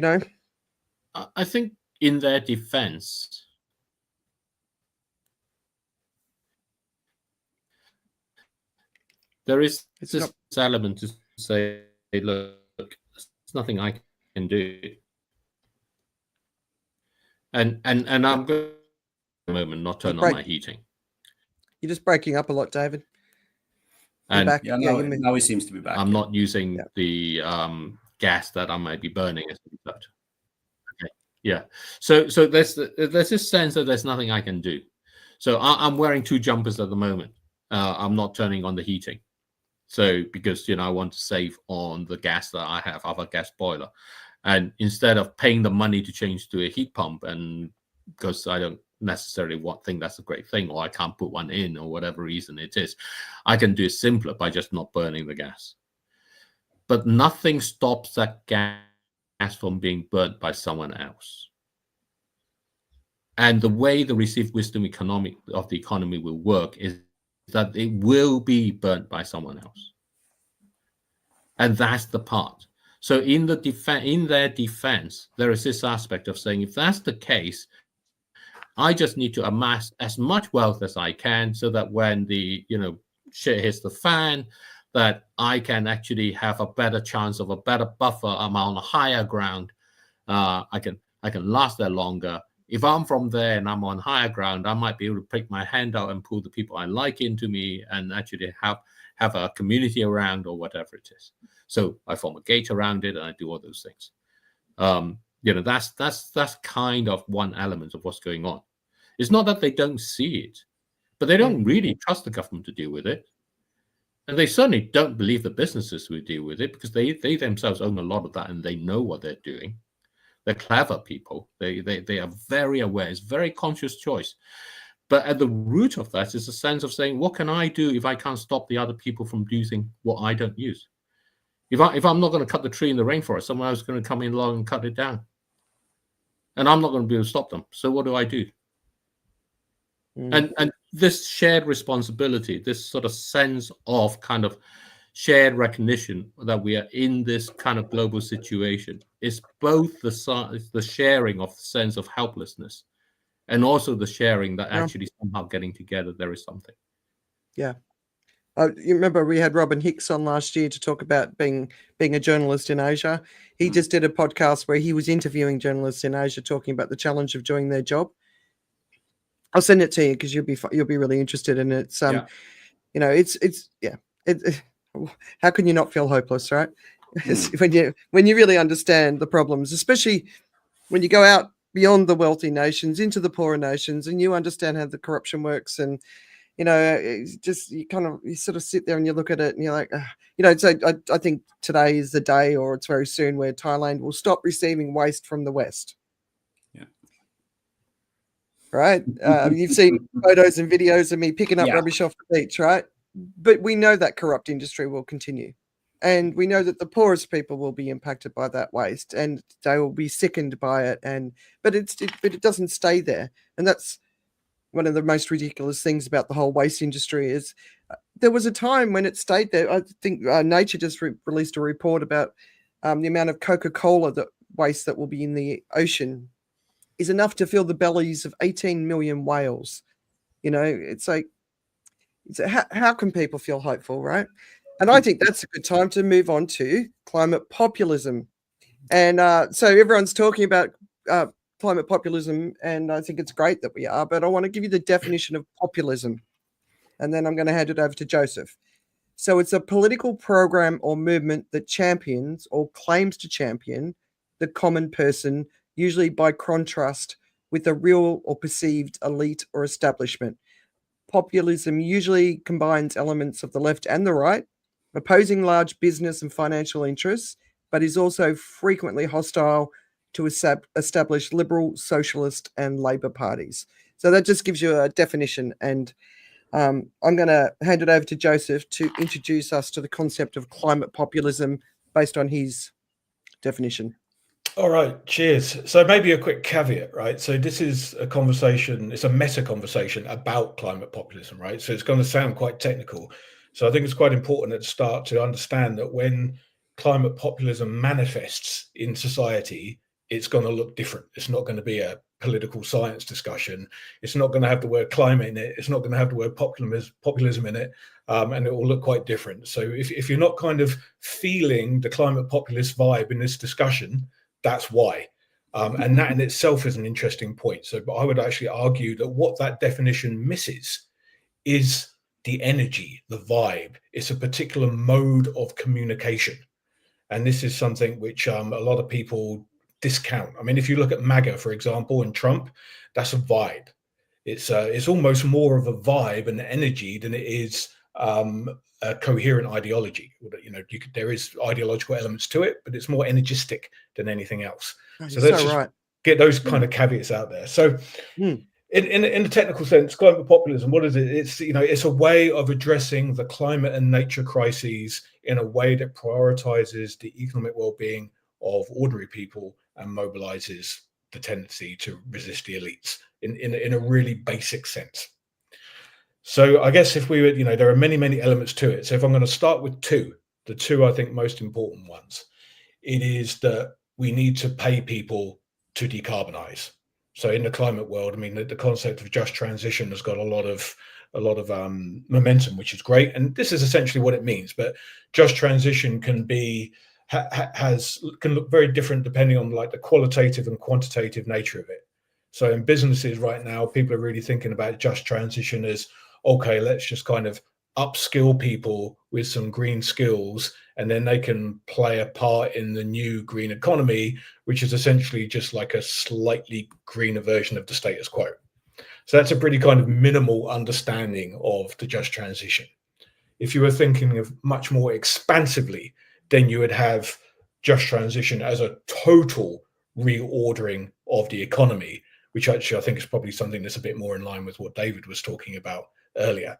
I think in their defense, there is this element to say, look, there's nothing I can do. And I'm going at the moment not turn on my heating. You're just breaking up a lot, David. And back. Now he seems to be back. I'm not using the gas that I might be burning as a result. Okay. Yeah. So there's this sense that there's nothing I can do. So I'm wearing 2 jumpers at the moment. I'm not turning on the heating. So because I want to save on the gas that I have a gas boiler. And instead of paying the money to change to a heat pump, and because I don't necessarily think that's a great thing, or I can't put one in, or whatever reason it is, I can do it simpler by just not burning the gas. But nothing stops that gas from being burnt by someone else. And the way the received wisdom of the economy will work is that it will be burnt by someone else. And that's the part. So in their defense, there is this aspect of saying, if that's the case, I just need to amass as much wealth as I can so that when the shit hits the fan, that I can actually have a better chance of a better buffer. I'm on a higher ground. I can last there longer. If I'm from there and I'm on higher ground, I might be able to pick my hand out and pull the people I like into me and actually have a community around or whatever it is. So I form a gate around it and I do all those things. That's kind of one element of what's going on. It's not that they don't see it, but they don't really trust the government to deal with it. And they certainly don't believe the businesses will deal with it, because they themselves own a lot of that and they know what they're doing. They're clever people. They are very aware. It's a very conscious choice. But at the root of that is a sense of saying, what can I do if I can't stop the other people from using what I don't use? If I'm not going to cut the tree in the rainforest, someone else is going to come in along and cut it down. And I'm not going to be able to stop them. So what do I do? And this shared responsibility, this sort of sense of kind of shared recognition that we are in this kind of global situation, is both the sharing of the sense of helplessness and also the sharing that actually somehow getting together, there is something. Yeah. You remember we had Robin Hicks on last year to talk about being a journalist in Asia. He just did a podcast where he was interviewing journalists in Asia, talking about the challenge of doing their job. I'll send it to you because you'll be really interested in it. How can you not feel hopeless, right? when you really understand the problems, especially when you go out beyond the wealthy nations into the poorer nations, and you understand how the corruption works, and you sort of sit there and you look at it and you're like, so I think today is the day, or it's very soon, where Thailand will stop receiving waste from the West. Yeah. Right. You've seen photos and videos of me picking up rubbish off the beach, right? But we know that corrupt industry will continue. And we know that the poorest people will be impacted by that waste, and they will be sickened by it. But it doesn't stay there. And that's one of the most ridiculous things about the whole waste industry is there was a time when it stayed there. I think Nature just released a report about the amount of Coca-Cola waste that will be in the ocean is enough to fill the bellies of 18 million whales. It's like, how can people feel hopeful, right? And I think that's a good time to move on to climate populism. And so everyone's talking about climate populism, and I think it's great that we are, but I want to give you the definition of populism, and then I'm going to hand it over to Joseph. So it's a political program or movement that champions or claims to champion the common person, usually by contrast with a real or perceived elite or establishment. Populism usually combines elements of the left and the right, opposing large business and financial interests, but is also frequently hostile to established liberal, socialist, and Labour parties. So that just gives you a definition. And I'm going to hand it over to Joseph to introduce us to the concept of climate populism based on his definition. All right, cheers. So maybe a quick caveat, right? So this is a conversation, it's a meta conversation about climate populism, right? So it's going to sound quite technical. So I think it's quite important at the start to understand that when climate populism manifests in society, it's going to look different. It's not going to be a political science discussion. It's not going to have the word climate in it. It's not going to have the word populism in it. And it will look quite different. So if you're not kind of feeling the climate populist vibe in this discussion, that's why. And that in itself is an interesting point. So I would actually argue that what that definition misses is the energy, the vibe. It's a particular mode of communication. And this is something which a lot of people discount. I mean, if you look at MAGA, for example, and Trump, that's a vibe. It's almost more of a vibe and energy than it is a coherent ideology. There is ideological elements to it, but it's more energistic than anything else. So let's just get those kind of caveats out there. So in the technical sense, climate populism, what is it? It's a way of addressing the climate and nature crises in a way that prioritizes the economic well-being of ordinary people and mobilizes the tendency to resist the elites in a really basic sense. So I guess if we were, there are many, many elements to it. So if I'm going to start with the two I think most important ones, it is that we need to pay people to decarbonize. So in the climate world, I mean, the concept of just transition has got a lot of momentum, which is great. And this is essentially what it means. But just transition can be can look very different depending on like the qualitative and quantitative nature of it. So in businesses right now, people are really thinking about just transition as, okay, let's just kind of upskill people with some green skills, and then they can play a part in the new green economy, which is essentially just like a slightly greener version of the status quo. So that's a pretty kind of minimal understanding of the just transition. If you were thinking of much more expansively, then you would have just transition as a total reordering of the economy, which actually I think is probably something that's a bit more in line with what David was talking about earlier.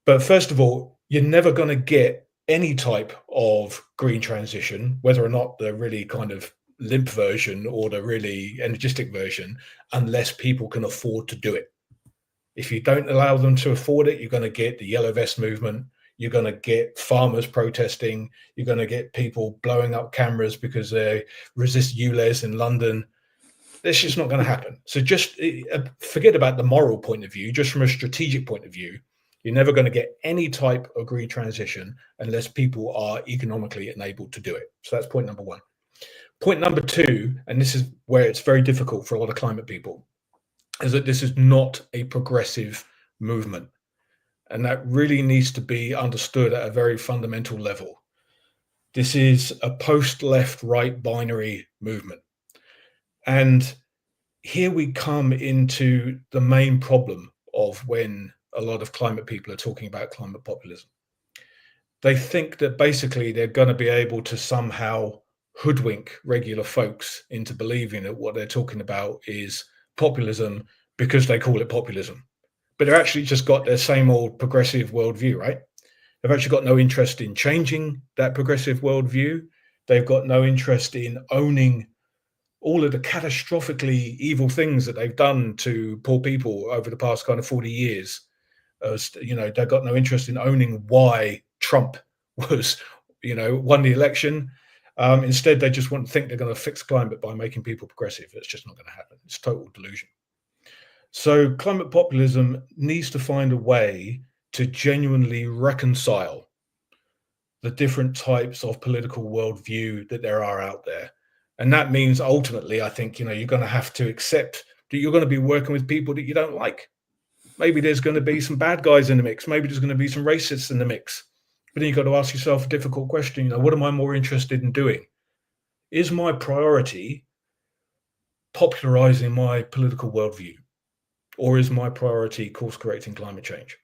But first of all, you're never going to get any type of green transition, whether or not the really kind of limp version or the really energistic version, unless people can afford to do it. If you don't allow them to afford it, you're going to get the yellow vest movement. You're going to get farmers protesting. You're going to get people blowing up cameras because they resist ULEZ in London. That's just not going to happen. So just forget about the moral point of view. Just from a strategic point of view, you're never going to get any type of green transition unless people are economically enabled to do it. So that's point number one. Point number two, and this is where it's very difficult for a lot of climate people, is that this is not a progressive movement. And that really needs to be understood at a very fundamental level. This is a post-left, right binary movement. And here we come into the main problem of when a lot of climate people are talking about climate populism. They think that basically they're going to be able to somehow hoodwink regular folks into believing that what they're talking about is populism because they call it populism. But they're actually just got their same old progressive worldview, right? They've actually got no interest in changing that progressive worldview. They've got no interest in owning all of the catastrophically evil things that they've done to poor people over the past kind of 40 years. They've got no interest in owning why Trump was, won the election. Instead, they just think they're going to fix climate by making people progressive. It's just not going to happen. It's total delusion. So climate populism needs to find a way to genuinely reconcile the different types of political worldview that there are out there. And that means ultimately, I think, you're going to have to accept that you're going to be working with people that you don't like. Maybe there's going to be some bad guys in the mix. Maybe there's going to be some racists in the mix. But then you've got to ask yourself a difficult question. What am I more interested in doing? Is my priority popularizing my political worldview? Or is my priority course correcting climate change?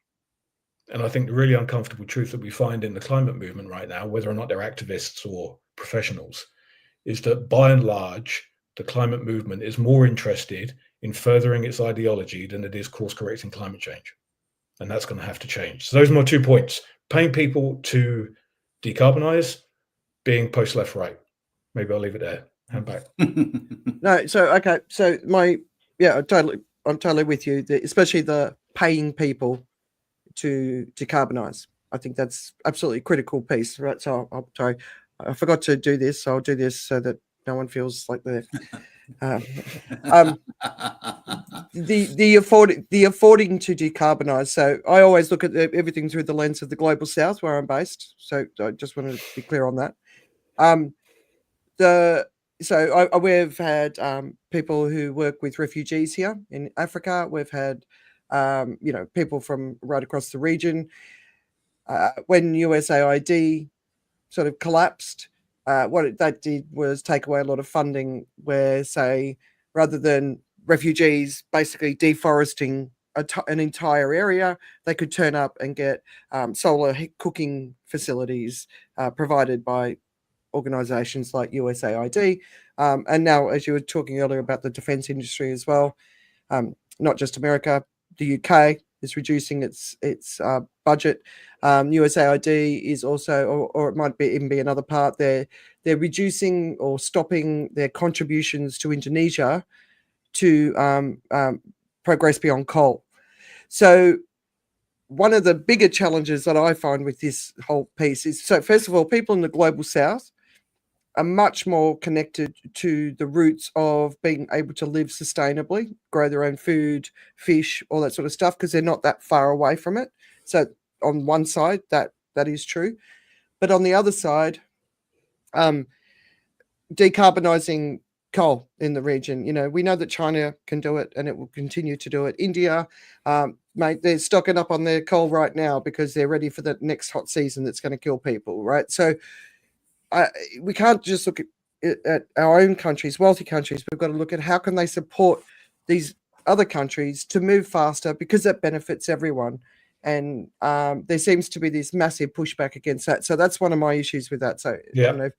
And I think the really uncomfortable truth that we find in the climate movement right now, whether or not they're activists or professionals, is that by and large, the climate movement is more interested in furthering its ideology than it is course correcting climate change. And that's going to have to change. So those are my 2 points: paying people to decarbonize, being post left right. Maybe I'll leave it there. Hand back. No, so okay, so I'm totally with you, especially the paying people to decarbonize. I think that's absolutely a critical piece, right? So I'm sorry, I forgot to do this, so I'll do this so that no one feels like they're the affording to decarbonize. So I always look at everything through the lens of the global south, where I'm based. So I just want to be clear on that. We've had people who work with refugees here in Africa. We've had people from right across the region. When USAID sort of collapsed, what that did was take away a lot of funding, where, say, rather than refugees basically deforesting an entire area, they could turn up and get solar cooking facilities provided by organizations like USAID. And now, as you were talking earlier about the defense industry as well, not just America, the UK is reducing its budget. USAID is also, or it might even be another part, they're reducing or stopping their contributions to Indonesia to progress beyond coal. So one of the bigger challenges that I find with this whole piece is, so first of all, people in the global south are much more connected to the roots of being able to live sustainably, grow their own food, fish, all that sort of stuff, because they're not that far away from it. So on one side, that is true. But on the other side, decarbonizing coal in the region, we know that China can do it and it will continue to do it. India, mate, they're stocking up on their coal right now because they're ready for the next hot season that's going to kill people, right? So we can't just look at our own countries, wealthy countries. We've got to look at how can they support these other countries to move faster, because that benefits everyone. And there seems to be this massive pushback against that. So that's one of my issues with that. So I don't know,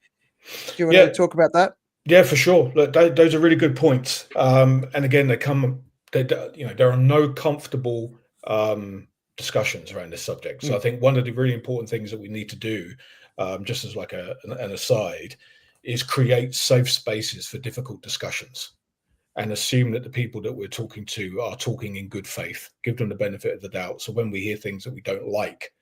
do you want to talk about that? Yeah, for sure. Look, those are really good points. And again, there are no comfortable discussions around this subject. So I think one of the really important things that we need to do, just as like an aside, is create safe spaces for difficult discussions, and assume that the people that we're talking to are talking in good faith. Give them the benefit of the doubt. So when we hear things that we don't like,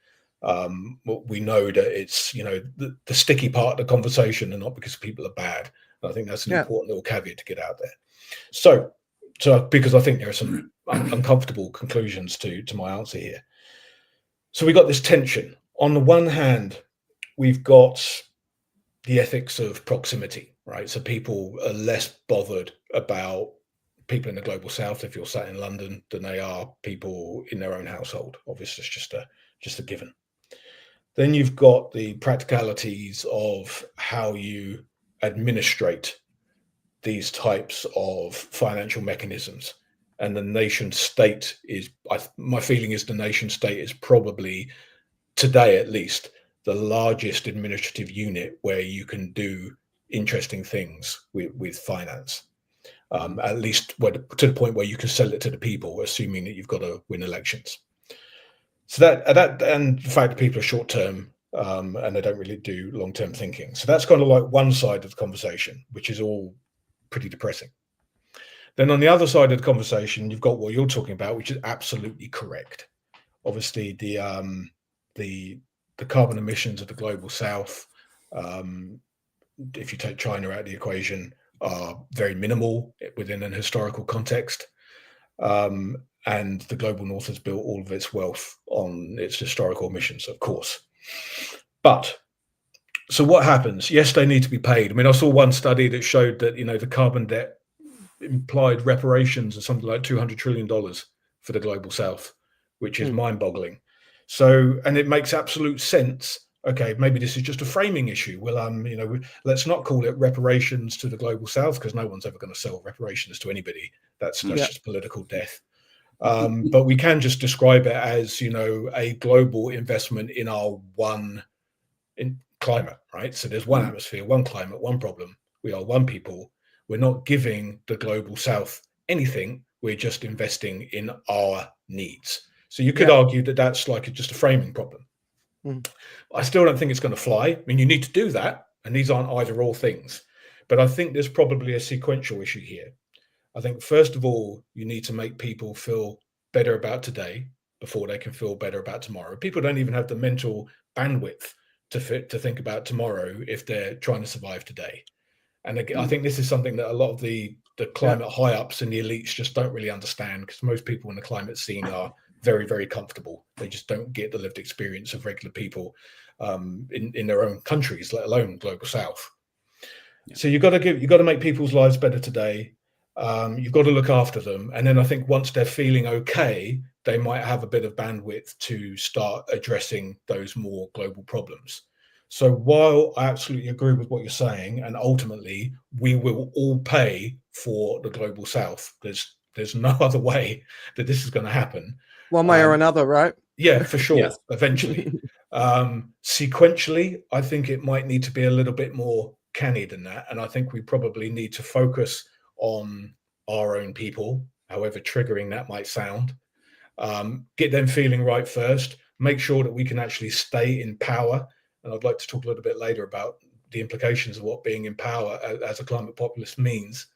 we know that it's the sticky part of the conversation, and not because people are bad. I think that's an important little caveat to get out there. So because I think there are some uncomfortable conclusions to my answer here. So we got this tension. On the one hand, we've got the ethics of proximity, right? So people are less bothered about people in the global south, if you're sat in London, than they are people in their own household. Obviously, it's just a given. Then you've got the practicalities of how you administrate these types of financial mechanisms. And the nation state my feeling is the nation state is probably, today at least, the largest administrative unit where you can do interesting things with finance. At least to the point where you can sell it to the people, assuming that you've got to win elections. So that and the fact that people are short term and they don't really do long term thinking. So that's kind of like one side of the conversation, which is all pretty depressing. Then on the other side of the conversation, you've got what you're talking about, which is absolutely correct. Obviously, the carbon emissions of the global south if you take China out of the equation, are very minimal within an historical context. And the global north has built all of its wealth on its historical emissions, of course. But so what happens? Yes, they need to be paid. I mean, I saw one study that showed that, the carbon debt implied reparations of something like $200 trillion for the global south, which is mind-boggling. So, and it makes absolute sense. Okay, maybe this is just a framing issue. Well, let's not call it reparations to the global south, because no one's ever going to sell reparations to anybody. That's just political death. But we can just describe it as, a global investment in our one climate, right? So there's one atmosphere, one climate, one problem. We are one people. We're not giving the global south anything. We're just investing in our needs. So you could argue that that's like just a framing problem. I still don't think it's going to fly. I mean, you need to do that, and these aren't either or things. But I think there's probably a sequential issue here. I think, first of all, you need to make people feel better about today before they can feel better about tomorrow. People don't even have the mental bandwidth to think about tomorrow if they're trying to survive today. And again, I think this is something that a lot of the climate high-ups and the elites just don't really understand, because most people in the climate scene are very, very comfortable. They just don't get the lived experience of regular people in their own countries, let alone global south. So you've got to make people's lives better today. You've got to look after them. And then I think once they're feeling okay, they might have a bit of bandwidth to start addressing those more global problems. So while I absolutely agree with what you're saying, and ultimately we will all pay for the global south, there's no other way that this is going to happen. One way or another, right? Yeah, for sure. Eventually. Sequentially, I think it might need to be a little bit more canny than that. And I think we probably need to focus on our own people, however triggering that might sound. Get them feeling right first. Make sure that we can actually stay in power. And I'd like to talk a little bit later about the implications of what being in power as a climate populist means.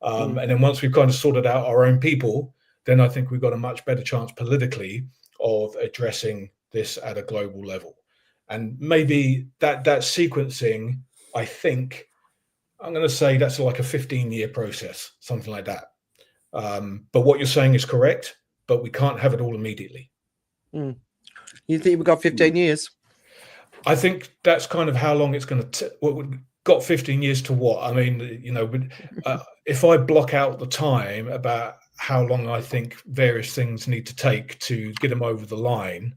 And then once we've kind of sorted out our own people, then I think we've got a much better chance politically of addressing this at a global level. And maybe that sequencing, I think, I'm going to say that's like a 15-year process, something like that. But what you're saying is correct, but we can't have it all immediately. You think we've got 15 years? I think that's kind of how long it's going to we've got 15 years to what? I mean, if I block out the time about how long I think various things need to take to get them over the line,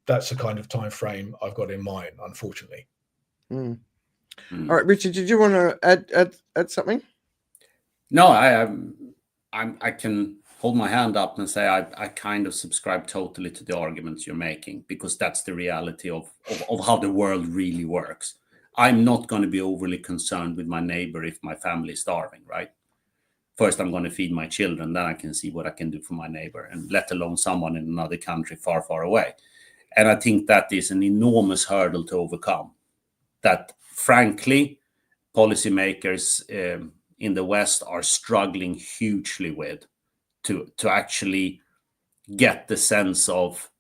that's the kind of time frame I've got in mind, unfortunately. All right, Richard, did you want to add something? No, I can hold my hand up and say I kind of subscribe totally to the arguments you're making, because that's the reality of how the world really works. I'm not going to be overly concerned with my neighbor if my family is starving, right? First, I'm going to feed my children, then I can see what I can do for my neighbor, and let alone someone in another country far, far away. And I think that is an enormous hurdle to overcome. That, frankly, policymakers in the West are struggling hugely with, to actually get the sense of,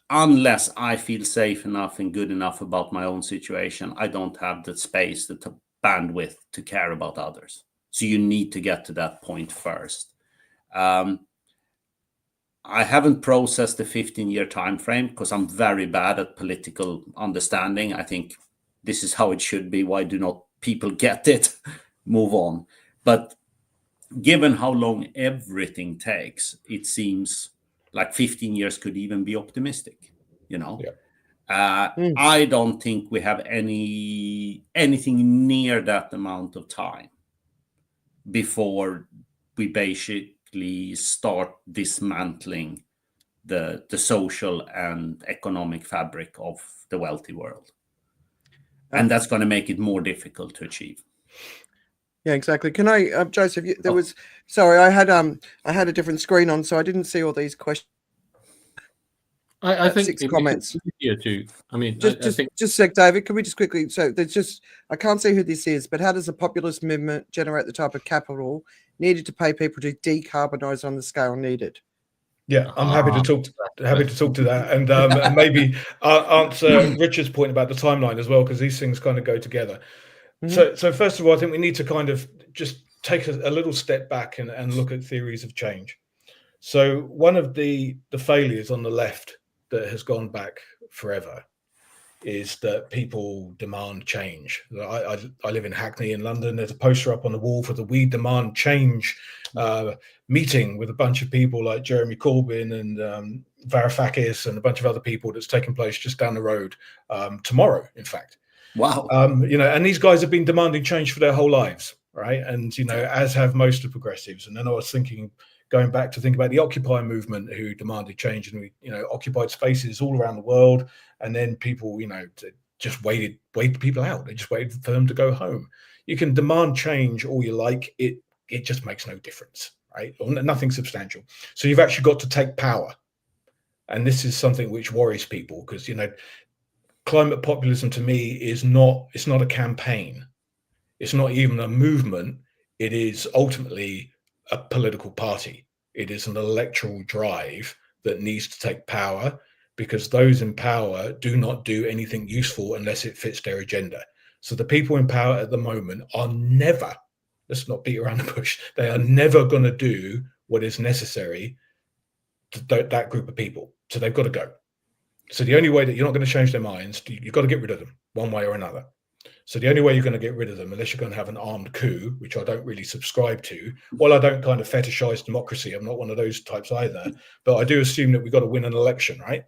unless I feel safe enough and good enough about my own situation, I don't have the space, the bandwidth to care about others. So you need to get to that point first. I haven't processed the 15-year time frame because I'm very bad at political understanding. I think this is how it should be. Why do not people get it? Move on. But given how long everything takes, it seems like 15 years could even be optimistic, I don't think we have anything near that amount of time before we basically start dismantling the social and economic fabric of the wealthy world. And that's going to make it more difficult to achieve. Yeah, exactly. Can I, Joseph? Sorry, I had a different screen on, so I didn't see all these questions. I think 6 comments. Easier to. I mean, just a sec, David. Can we just quickly? So there's I can't see who this is, but how does the populist movement generate the type of capital needed to pay people to decarbonize on the scale needed? Yeah, I'm happy to talk to that, and maybe answer Richard's point about the timeline as well, because these things kind of go together. So first of all, I think we need to kind of just take a little step back and look at theories of change. So one of the failures on the left that has gone back forever is that people demand change. I live in Hackney in London. There's a poster up on the wall for the We Demand Change meeting with a bunch of people like Jeremy Corbyn and Varoufakis and a bunch of other people that's taking place just down the road tomorrow, in fact. Wow. And these guys have been demanding change for their whole lives, right? And, as have most of progressives. And then I was going back to think about the Occupy movement, who demanded change, and we, occupied spaces all around the world. And then people, just waited people out. They just waited for them to go home. You can demand change all you like. It just makes no difference, right? Or nothing substantial. So you've actually got to take power. And this is something which worries people, because, climate populism to me it's not a campaign. It's not even a movement. It is ultimately a political party. It is an electoral drive that needs to take power, because those in power do not do anything useful unless it fits their agenda. So the people in power at the moment are never, let's not beat around the bush, they are never going to do what is necessary to that group of people. So they've got to go. So the only way that you're not going to change their minds, you've got to get rid of them one way or another. So the only way you're going to get rid of them, unless you're going to have an armed coup, which I don't really subscribe to. Well, I don't kind of fetishize democracy. I'm not one of those types either. But I do assume that we've got to win an election, right?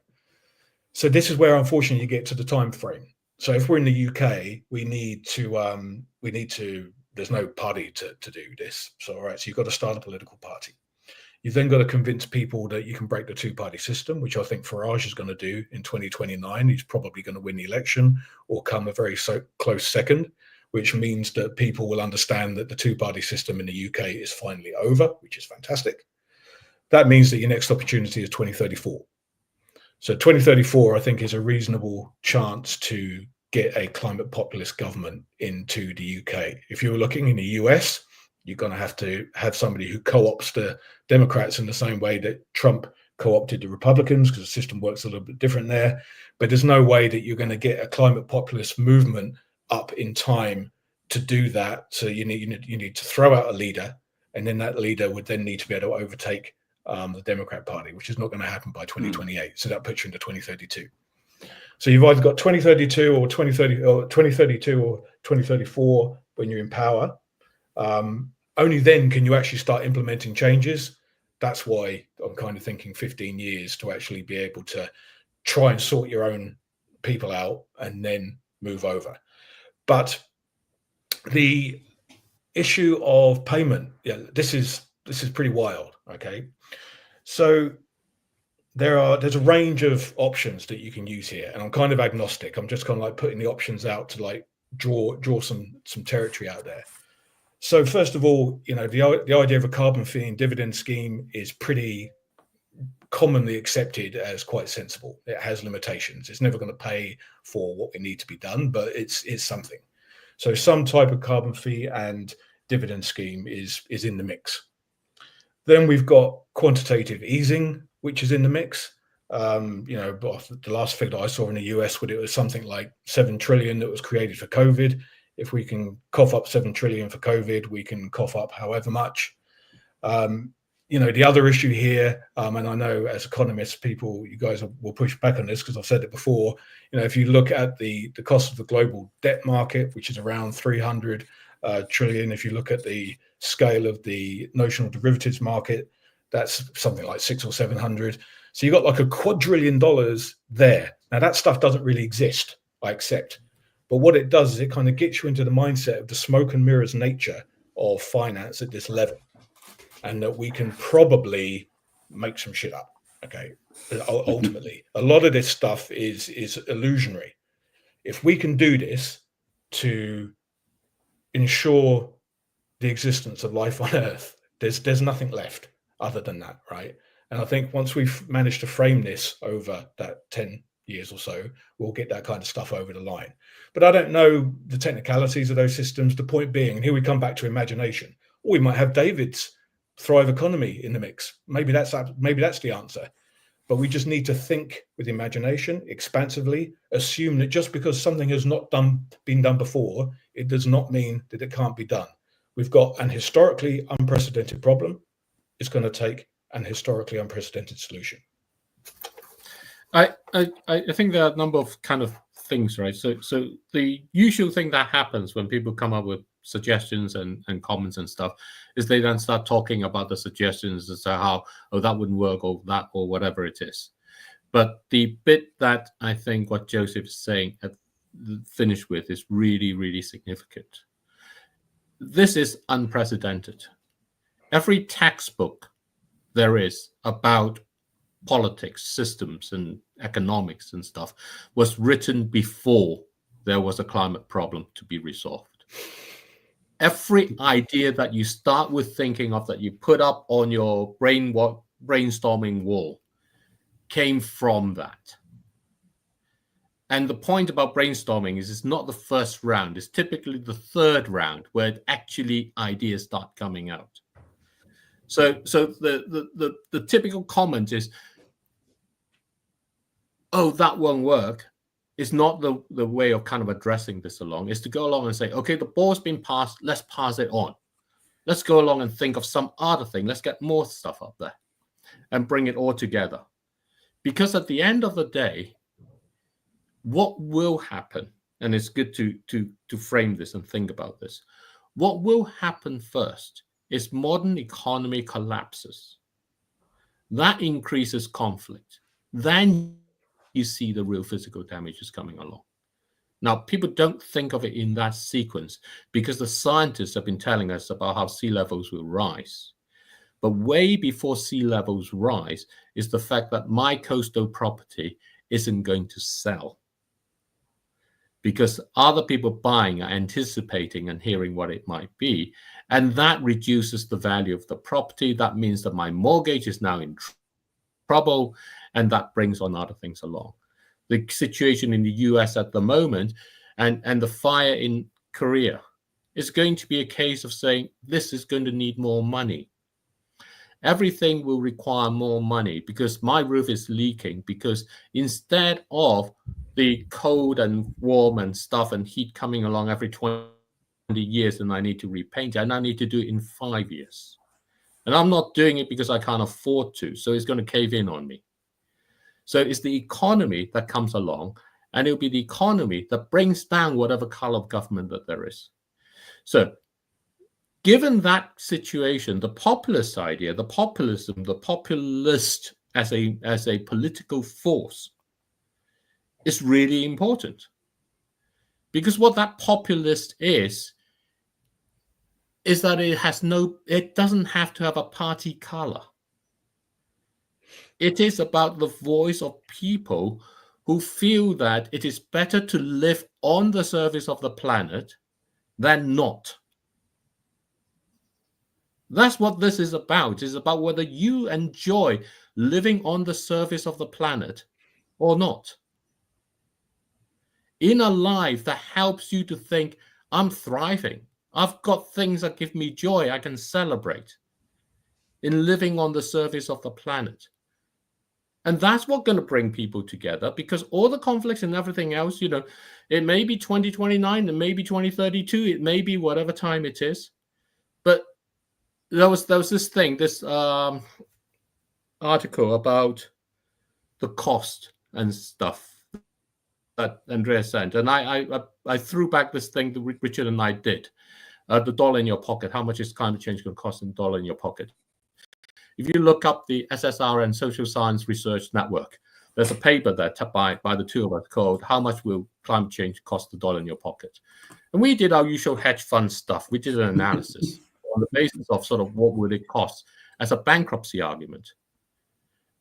So this is where, unfortunately, you get to the time frame. So if we're in the UK, we need to. There's no party to do this. So all right, so you've got to start a political party. You've then got to convince people that you can break the two-party system, which I think Farage is going to do in 2029. He's probably going to win the election or come a very close second, which means that people will understand that the two-party system in the UK is finally over, which is fantastic. That means that your next opportunity is 2034. So 2034, I think, is a reasonable chance to get a climate populist government into the UK. If you were looking in the US, you're going to have somebody who co-opts the Democrats in the same way that Trump co-opted the Republicans, because the system works a little bit different there. But there's no way that you're going to get a climate populist movement up in time to do that. So you need to throw out a leader, and then that leader would then need to be able to overtake the Democrat Party, which is not going to happen by 2028. So that puts you into 2032. So you've either got 2032 or 2032 or 2034 when you're in power. Only then can you actually start implementing changes. That's why I'm kind of thinking 15 years to actually be able to try and sort your own people out and then move over. But the issue of payment, this is pretty wild. Okay, so there's a range of options that you can use here, and I'm kind of agnostic. I'm just kind of like putting the options out to like draw some territory out there. So first of all, the idea of a carbon fee and dividend scheme is pretty commonly accepted as quite sensible. It has limitations. It's never going to pay for what we need to be done, but it's something. So some type of carbon fee and dividend scheme is in the mix. Then we've got quantitative easing, which is in the mix. The last figure I saw in the US, it was something like 7 trillion that was created for COVID. If we can cough up 7 trillion for COVID, we can cough up however much. The other issue here, and I know as economists, you guys will push back on this because I've said it before. If you look at the cost of the global debt market, which is around 300 trillion, if you look at the scale of the notional derivatives market, that's something like 600 or 700. So you've got like $2 quadrillion there. Now that stuff doesn't really exist, I accept. But what it does is it kind of gets you into the mindset of the smoke and mirrors nature of finance at this level, and that we can probably make some shit up. Okay, ultimately, a lot of this stuff is illusionary. If we can do this to ensure the existence of life on Earth, there's nothing left other than that, right? And I think once we've managed to frame this over that 10 years or so, we'll get that kind of stuff over the line. But I don't know the technicalities of those systems. The point being, and here we come back to imagination, or we might have David's thrive economy in the mix. Maybe that's the answer. But we just need to think with imagination, expansively, assume that just because something has not been done before, it does not mean that it can't be done. We've got an historically unprecedented problem. It's going to take an historically unprecedented solution. I think there are a number of kind of things, right? So the usual thing that happens when people come up with suggestions and comments and stuff is they then start talking about the suggestions as to how, oh, that wouldn't work, or that, or whatever it is. But the bit that I think what Joseph is saying at finish with is really, really significant. This is unprecedented. Every textbook there is about politics, systems, and economics and stuff was written before there was a climate problem to be resolved. Every idea that you start with thinking of, that you put up on your brainstorming wall, came from that. And the point about brainstorming is it's not the first round, it's typically the third round where actually ideas start coming out. So the typical comment is, oh, that won't work. It's not the way of kind of addressing this along. Is to go along and say, okay, the ball's been passed, let's pass it on. Let's go along and think of some other thing. Let's get more stuff up there and bring it all together. Because at the end of the day, what will happen, and it's good to frame this and think about this, what will happen first is modern economy collapses. That increases conflict. Then you see the real physical damages coming along. Now, people don't think of it in that sequence because the scientists have been telling us about how sea levels will rise. But way before sea levels rise is the fact that my coastal property isn't going to sell, because other people buying are anticipating and hearing what it might be. And that reduces the value of the property. That means that my mortgage is now in trouble, and that brings on other things along. The situation in the US at the moment and the fire in Korea is going to be a case of saying, this is going to need more money. Everything will require more money because my roof is leaking, because instead of the cold and warm and stuff and heat coming along every 20 years and I need to repaint it, and I need to do it in 5 years. And I'm not doing it because I can't afford to, so it's going to cave in on me. So it's the economy that comes along, and it'll be the economy that brings down whatever color of government that there is. So given that situation, the populist idea, the populism, the populist as a political force is really important. Because what that populist is that it doesn't have to have a party color. It is about the voice of people who feel that it is better to live on the surface of the planet than not. That's what this is about. It's about whether you enjoy living on the surface of the planet or not. In a life that helps you to think, I'm thriving. I've got things that give me joy. I can celebrate in living on the surface of the planet. And that's what's going to bring people together, because all the conflicts and everything else, it may be 2029, it may be 2032, it may be whatever time it is. But there was this article about the cost and stuff that Andrea sent, and I threw back this thing that Richard and I did, the dollar in your pocket. How much is climate change going to cost in dollar in your pocket? If you look up the SSR and Social Science Research Network, there's a paper there by the two of us called "How Much Will Climate Change Cost the Dollar in Your Pocket?" And we did our usual hedge fund stuff. We did an analysis on the basis of sort of what would it cost as a bankruptcy argument.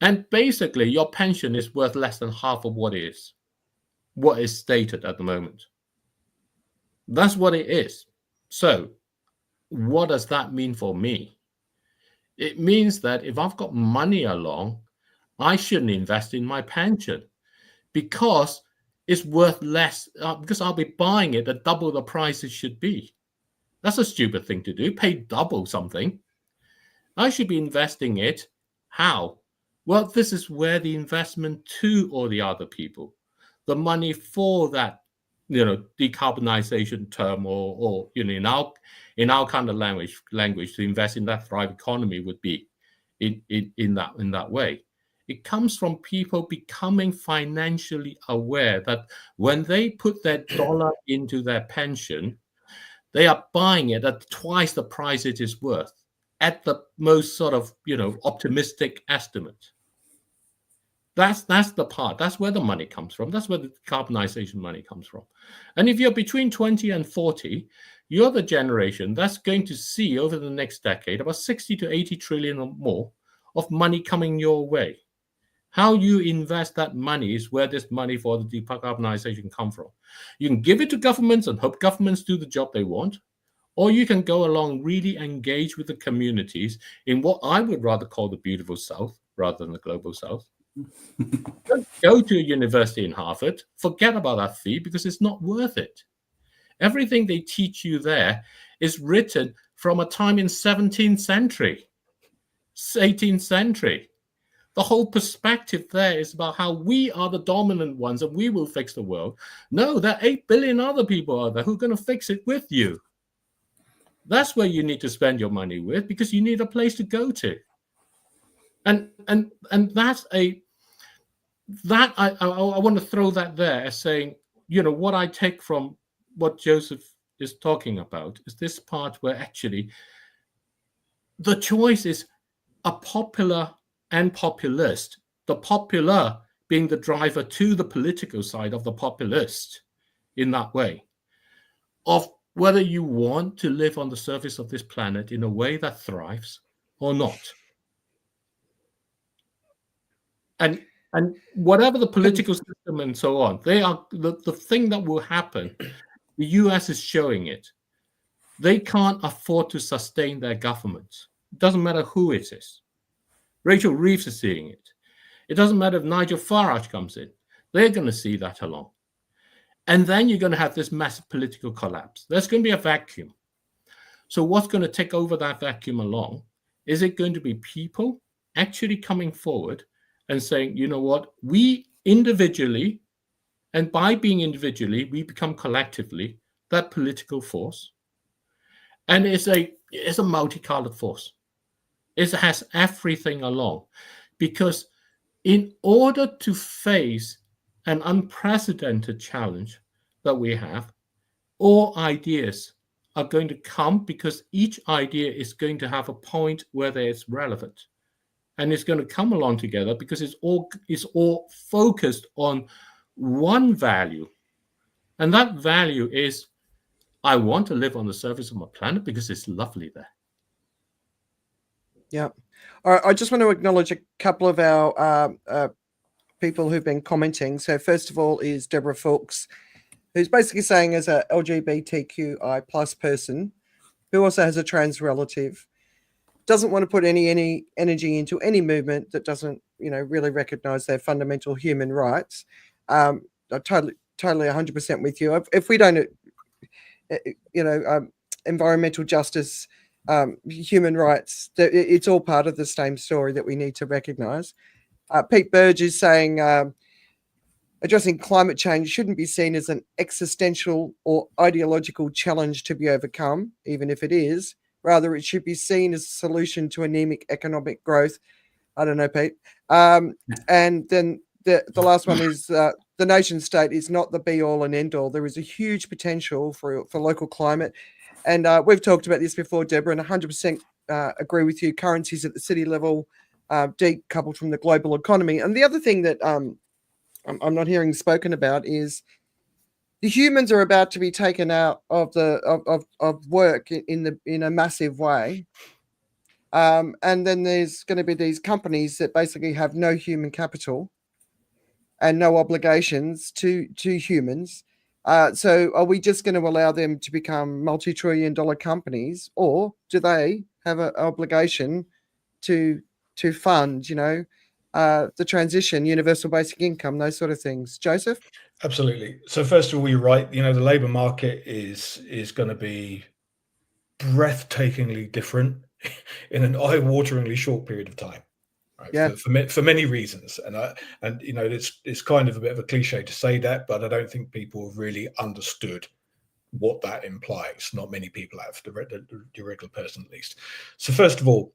And basically, your pension is worth less than half of what is stated at the moment. That's what it is. So what does that mean for me? It means that if I've got money along, I shouldn't invest in my pension because it's worth less, because I'll be buying it at double the price it should be. That's a stupid thing to do. Pay double something. I should be investing it. How? Well, this is where the investment to all the other people, the money for that, decarbonization term, or in our kind of language, to invest in that thrive economy would be in that way. It comes from people becoming financially aware that when they put their dollar into their pension, they are buying it at twice the price it is worth, at the most sort of optimistic estimate. That's the part. That's where the money comes from. That's where the decarbonization money comes from. And if you're between 20 and 40, you're the generation that's going to see over the next decade about 60 to 80 trillion or more of money coming your way. How you invest that money is where this money for the decarbonization come from. You can give it to governments and hope governments do the job they want, or you can go along, really engage with the communities in what I would rather call the beautiful South rather than the global South. Don't go to a university in Harvard, forget about that fee because it's not worth it. Everything they teach you there is written from a time in 17th century, 18th century. The whole perspective there is about how we are the dominant ones and we will fix the world. No, there are 8 billion other people out there who are going to fix it with you. That's where you need to spend your money with, because you need a place to go to. And that's I want to throw that there as saying, what I take from what Joseph is talking about is this part where actually the choice is a popular and populist, the popular being the driver to the political side of the populist in that way, of whether you want to live on the surface of this planet in a way that thrives or not. And whatever the political system and so on, they are the thing that will happen. The US is showing it. They can't afford to sustain their government. It doesn't matter who it is. Rachel Reeves is seeing it. It doesn't matter if Nigel Farage comes in. They're going to see that along. And then you're going to have this massive political collapse. There's going to be a vacuum. So what's going to take over that vacuum along? Is it going to be people actually coming forward and saying, you know what, we individually, and by being individually, we become collectively that political force. And it's a multicolored force. It has everything along, because in order to face an unprecedented challenge that we have, all ideas are going to come, because each idea is going to have a point where it's relevant, and it's going to come along together because it's all focused on one value, and that value is, I want to live on the surface of my planet because it's lovely there. Yeah. All right, I just want to acknowledge a couple of our people who've been commenting. So first of all is Deborah Fawkes, who's basically saying, as a LGBTQI plus person who also has a trans relative, doesn't want to put any energy into any movement that doesn't, really recognize their fundamental human rights. I'm totally 100% with you. If we don't, environmental justice, human rights, it's all part of the same story that we need to recognize. Pete Burge is saying addressing climate change shouldn't be seen as an existential or ideological challenge to be overcome, even if it is. Rather, it should be seen as a solution to anemic economic growth. I don't know, Pete. And then the last one is the nation state is not the be all and end all. There is a huge potential for local climate. And we've talked about this before, Deborah, and 100% agree with you. Currencies at the city level, decoupled from the global economy. And the other thing that I'm not hearing spoken about is the humans are about to be taken out of work in a massive way. And then there's going to be these companies that basically have no human capital and no obligations to humans. So are we just going to allow them to become multi-trillion-dollar companies, or do they have an obligation to fund, the transition, universal basic income, those sort of things? Joseph? Absolutely. So first of all, you're right. The labour market is going to be breathtakingly different in an eye-wateringly short period of time. Right? Yeah. For many reasons, and you know, it's kind of a bit of a cliche to say that, but I don't think people have really understood what that implies. Not many people have, the regular person at least. So first of all,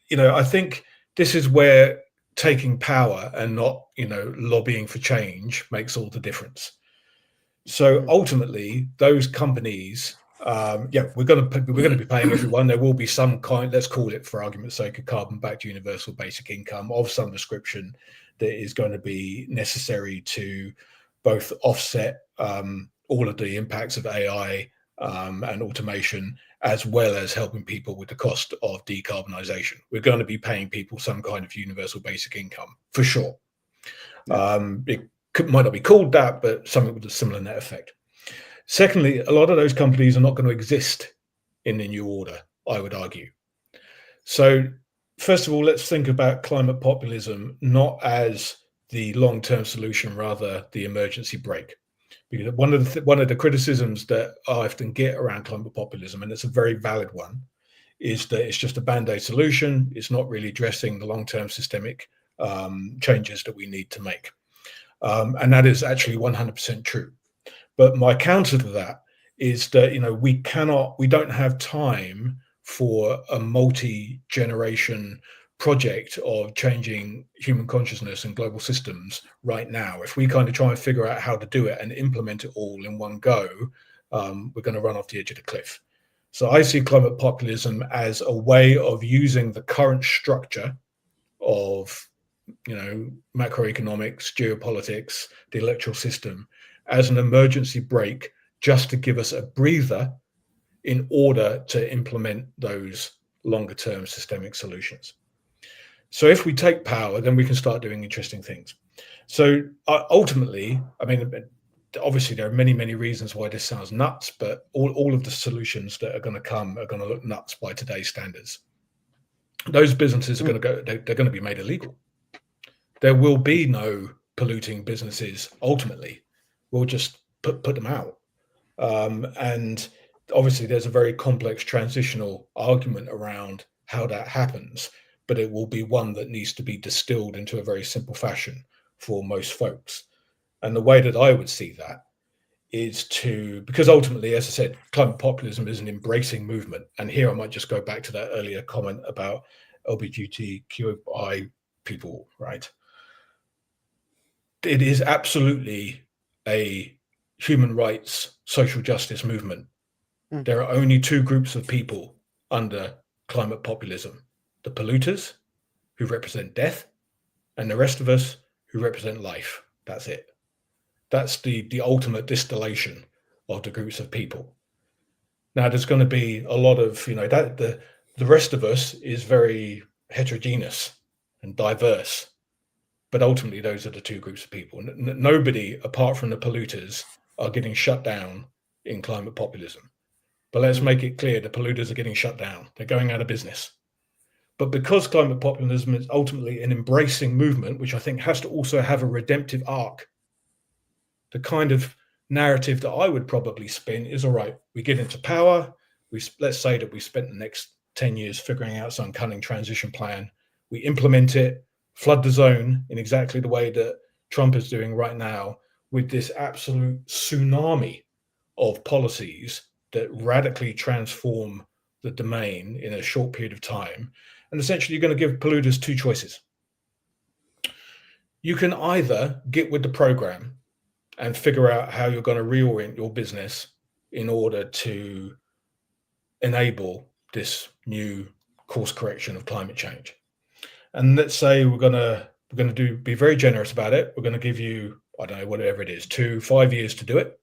you know, I think this is where taking power and not, you know, lobbying for change makes all the difference. So ultimately, those companies, we're going to be paying everyone. There will be some kind, let's call it for argument's sake, a carbon-backed universal basic income of some description that is going to be necessary to both offset all of the impacts of AI and automation, as well as helping people with the cost of decarbonisation. We're going to be paying people some kind of universal basic income for sure. It might not be called that, but something with a similar net effect. Secondly, a lot of those companies are not going to exist in the new order, I would argue. So first of all, let's think about climate populism not as the long-term solution, rather the emergency brake. Because one of the criticisms that I often get around climate populism, and it's a very valid one, is that it's just a band-aid solution. It's not really addressing the long-term systemic changes that we need to make. And that is actually 100% true. But my counter to that is that, you know, we don't have time for a multi-generation project of changing human consciousness and global systems right now. If we kind of try and figure out how to do it and implement it all in one go, we're going to run off the edge of the cliff. So I see climate populism as a way of using the current structure of, you know, macroeconomics, geopolitics, the electoral system as an emergency brake, just to give us a breather in order to implement those longer term systemic solutions. So if we take power, then we can start doing interesting things. So ultimately, I mean, obviously there are many, many reasons why this sounds nuts, but all of the solutions that are going to come are going to look nuts by today's standards. Those businesses are going to go, they're going to be made illegal. There will be no polluting businesses ultimately. We'll just put them out. And obviously there's a very complex transitional argument around how that happens, but it will be one that needs to be distilled into a very simple fashion for most folks. And the way that I would see that is because ultimately, as I said, climate populism is an embracing movement. And here I might just go back to that earlier comment about LGBTQI people, right? It is absolutely a human rights, social justice movement. There are only two groups of people under climate populism: the polluters, who represent death, and the rest of us who represent life. That's it. That's the ultimate distillation of the groups of people. Now, there's going to be a lot of, you know, that the rest of us is very heterogeneous and diverse. But ultimately, those are the two groups of people. Nobody, apart from the polluters, are getting shut down in climate populism. But let's make it clear, the polluters are getting shut down. They're going out of business. But because climate populism is ultimately an embracing movement, which I think has to also have a redemptive arc, the kind of narrative that I would probably spin is, all right, we get into power. Let's say that we spent the next 10 years figuring out some cunning transition plan. We implement it, flood the zone in exactly the way that Trump is doing right now, with this absolute tsunami of policies that radically transform the domain in a short period of time. And essentially, you're going to give polluters two choices. You can either get with the program and figure out how you're going to reorient your business in order to enable this new course correction of climate change. And let's say we're going to be very generous about it. We're going to give you, I don't know, whatever it is, 5 years to do it.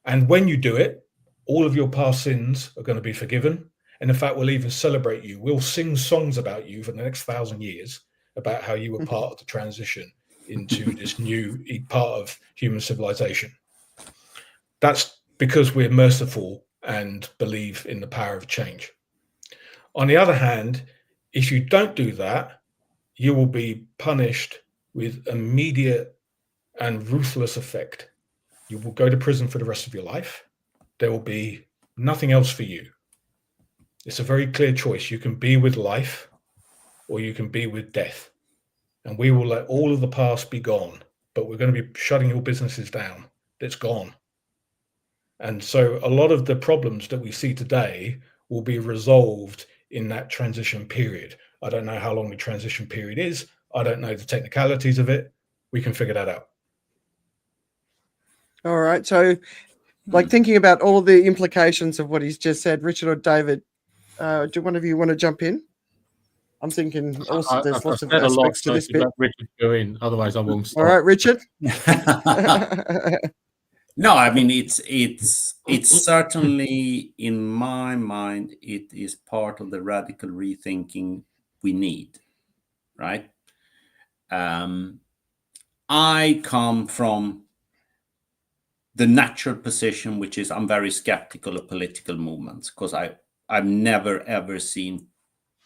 And when you do it, all of your past sins are going to be forgiven. And in fact, we'll even celebrate you. We'll sing songs about you for the next 1,000 years about how you were part of the transition into this new part of human civilization. That's because we're merciful and believe in the power of change. On the other hand, if you don't do that, you will be punished with immediate and ruthless effect. You will go to prison for the rest of your life. There will be nothing else for you. It's a very clear choice. You can be with life or you can be with death. And we will let all of the past be gone, but we're going to be shutting your businesses down. It's gone. And so a lot of the problems that we see today will be resolved in that transition period. I don't know how long the transition period is. I don't know the technicalities of it. We can figure that out. All right. So, like, thinking about all the implications of what he's just said, Richard or David, do one of you want to jump in? I'm thinking also there's lots of aspects to this bit. Let Richard go in, otherwise I won't stop. All right, Richard. No, I mean it's certainly, in my mind, it is part of the radical rethinking we need, right? I come from the natural position, which is I'm very skeptical of political movements, because I've never ever seen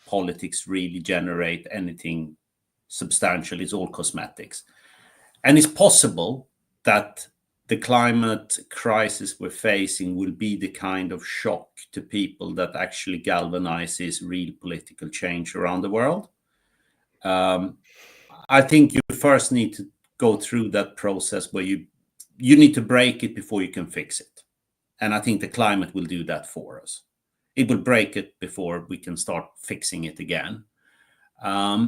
politics really generate anything substantial. It's all cosmetics. And it's possible that the climate crisis we're facing will be the kind of shock to people that actually galvanizes real political change around the world. I think you first need to go through that process where you need to break it before you can fix it. And I think the climate will do that for us. It will break it before we can start fixing it again. My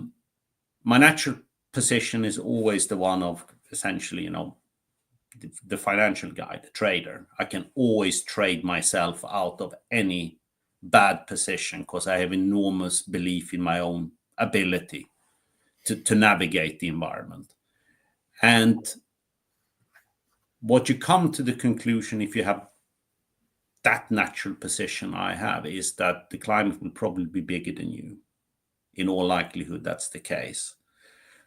natural position is always the one of essentially, the financial guy, the trader. I can always trade myself out of any bad position because I have enormous belief in my own ability to navigate the environment. And what you come to the conclusion, if you have that natural position I have, is that the climate will probably be bigger than you. In all likelihood, that's the case.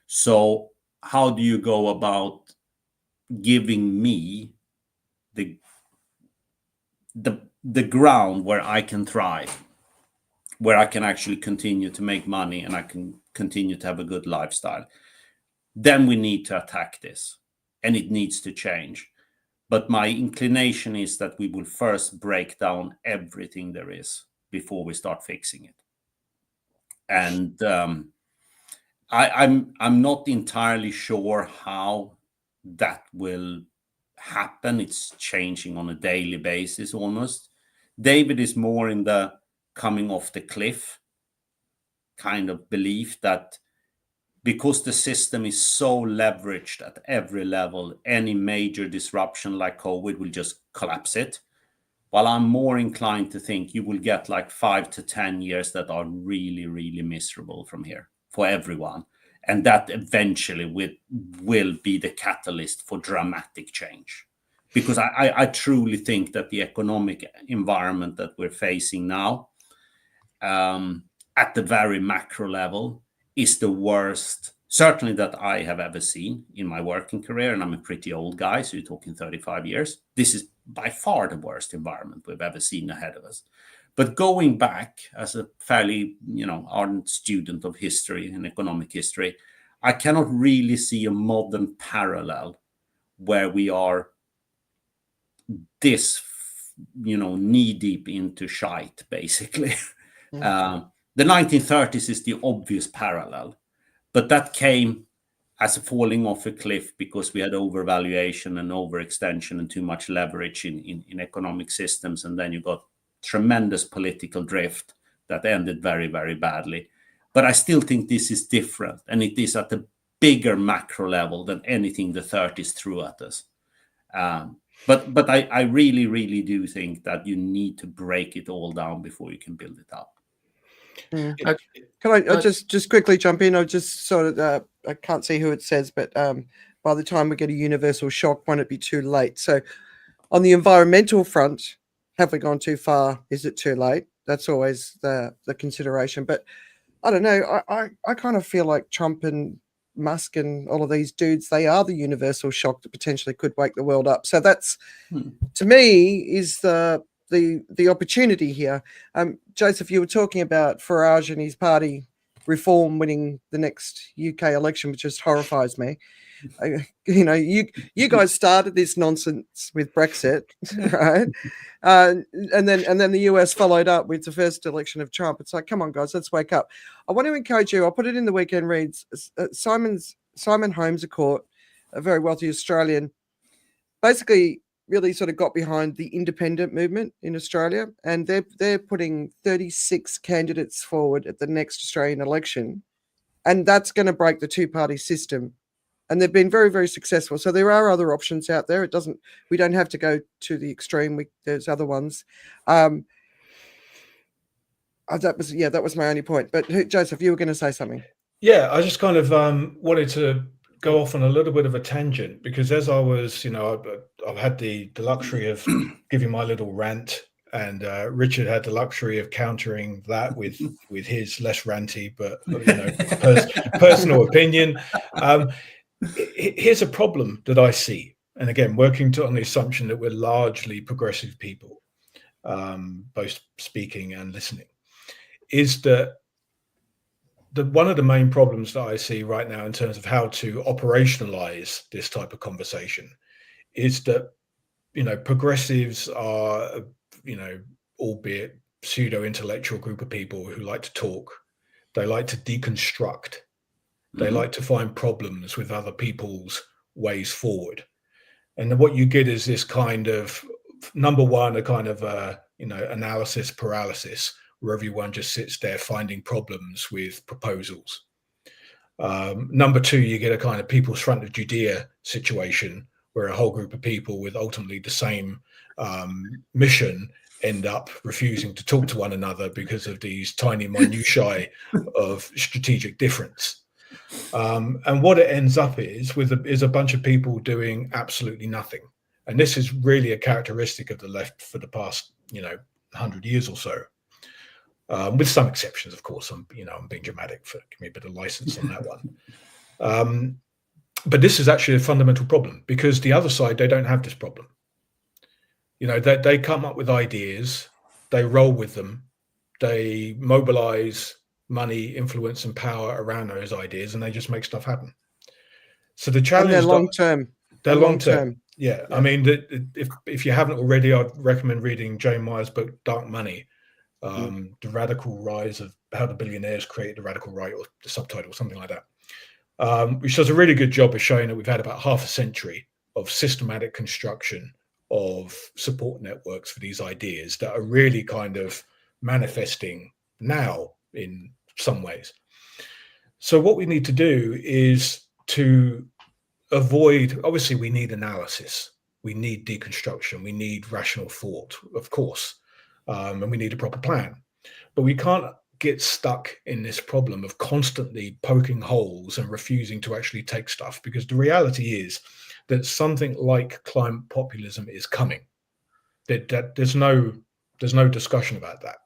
So how do you go about giving me the ground where I can thrive, where I can actually continue to make money and I can continue to have a good lifestyle? Then we need to attack this, and it needs to change. But my inclination is that we will first break down everything there is before we start fixing it. And I'm not entirely sure how that will happen. It's changing on a daily basis almost. David is more in the coming off the cliff kind of belief that because the system is so leveraged at every level, any major disruption like COVID will just collapse it. While I'm more inclined to think you will get like 5 to 10 years that are really, really miserable from here for everyone. And that eventually will be the catalyst for dramatic change. Because I truly think that the economic environment that we're facing now, at the very macro level, is the worst, certainly that I have ever seen in my working career. And I'm a pretty old guy, so you're talking 35 years. This is by far the worst environment we've ever seen ahead of us. But going back as a fairly, ardent student of history and economic history, I cannot really see a modern parallel where we are this, knee deep into shite, basically. The 1930s is the obvious parallel, but that came as a falling off a cliff because we had overvaluation and overextension and too much leverage in economic systems. And then you got tremendous political drift that ended very, very badly. But I still think this is different, and it is at a bigger macro level than anything the 30s threw at us. But I really, really do think that you need to break it all down before you can build it up. Can I just quickly jump in? I just sort of I can't see who it says, but by the time we get a universal shock, won't it be too late? So on the environmental front, have we gone too far? Is it too late? That's always the consideration. But I don't know. I kind of feel like Trump and Musk and all of these dudes, they are the universal shock that potentially could wake the world up. So that's, to me, is the opportunity here. Joseph, you were talking about Farage and his party Reform winning the next UK election, which just horrifies me. You know, you guys started this nonsense with Brexit, right? And then the US followed up with the first election of Trump. It's like, come on, guys, let's wake up. I want to encourage you. I'll put it in the weekend reads. Simon Holmes a Court, a very wealthy Australian, basically really sort of got behind the independent movement in Australia, and they're putting 36 candidates forward at the next Australian election, and that's going to break the two-party system. And they've been very, very successful. So there are other options out there. We don't have to go to the extreme. There's other ones. That was my only point. But Joseph, you were going to say something. Yeah, I just kind of wanted to go off on a little bit of a tangent, because as I was, I've had the luxury of giving my little rant, and Richard had the luxury of countering that with his less ranty, but personal opinion. Here's a problem that I see, and again, working on the assumption that we're largely progressive people, both speaking and listening, is that one of the main problems that I see right now in terms of how to operationalize this type of conversation is that, progressives are, albeit pseudo-intellectual group of people who like to talk. They like to deconstruct. They like to find problems with other people's ways forward. And then what you get is this kind of, number one, a kind of, analysis paralysis, where everyone just sits there finding problems with proposals. Number two, you get a kind of People's Front of Judea situation, where a whole group of people with ultimately the same mission end up refusing to talk to one another because of these tiny minutiae of strategic difference. And what it ends up is a bunch of people doing absolutely nothing. And this is really a characteristic of the left for the past, 100 years or so. With some exceptions, of course. I'm being dramatic. Give me a bit of license on that one. But this is actually a fundamental problem, because the other side, they don't have this problem. They come up with ideas, they roll with them, they mobilize money, influence, and power around those ideas, and they just make stuff happen. So the challenge, and they're long term. They're long term. Yeah. I mean, if you haven't already, I'd recommend reading Jane Meyer's book Dark Money. The radical rise of how the billionaires create the radical right, or the subtitle, something like that, which does a really good job of showing that we've had about half a century of systematic construction of support networks for these ideas that are really kind of manifesting now in some ways. So what we need to do is to avoid, obviously we need analysis, we need deconstruction, we need rational thought, of course. And we need a proper plan, but we can't get stuck in this problem of constantly poking holes and refusing to actually take stuff, because the reality is that something like climate populism is coming. That there's no discussion about that.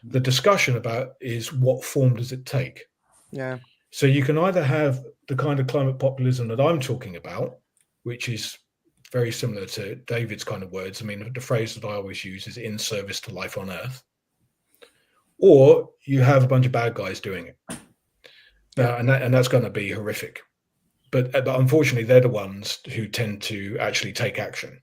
The discussion about is what form does it take? Yeah. So you can either have the kind of climate populism that I'm talking about, which is very similar to David's kind of words. I mean, the phrase that I always use is in service to life on Earth. Or you have a bunch of bad guys doing it. And that's going to be horrific. But unfortunately, they're the ones who tend to actually take action.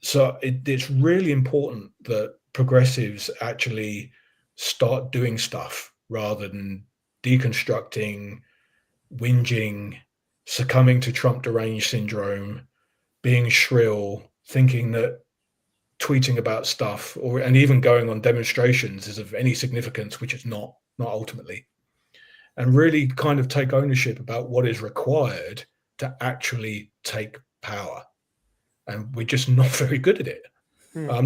So it's really important that progressives actually start doing stuff rather than deconstructing, whinging, succumbing to Trump deranged syndrome, being shrill, thinking that tweeting about stuff and even going on demonstrations is of any significance, which it's not ultimately. And really kind of take ownership about what is required to actually take power. And we're just not very good at it.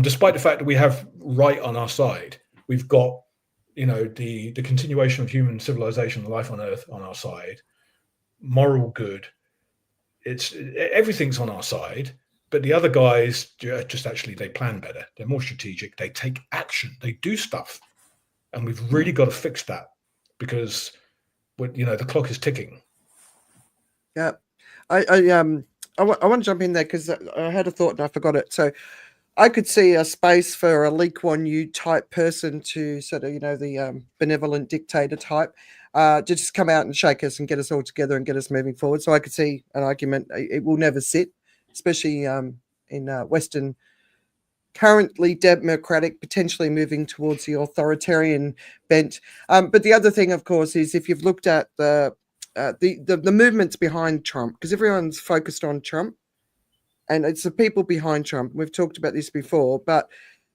Despite the fact that we have right on our side. We've got, the continuation of human civilization, life on Earth on our side, moral good. Everything's on our side, but the other guys just actually, they plan better. They're more strategic. They take action. They do stuff. And we've really got to fix that, because the clock is ticking. Yeah. I want to jump in there because I had a thought and I forgot it. So I could see a space for a Lee Kuan Yew type person to sort of, the benevolent dictator type, to just come out and shake us and get us all together and get us moving forward. So I could see an argument. It will never sit, especially in Western, currently democratic, potentially moving towards the authoritarian bent. But the other thing, of course, is if you've looked at the movements behind Trump, because everyone's focused on Trump, and it's the people behind Trump. We've talked about this before, but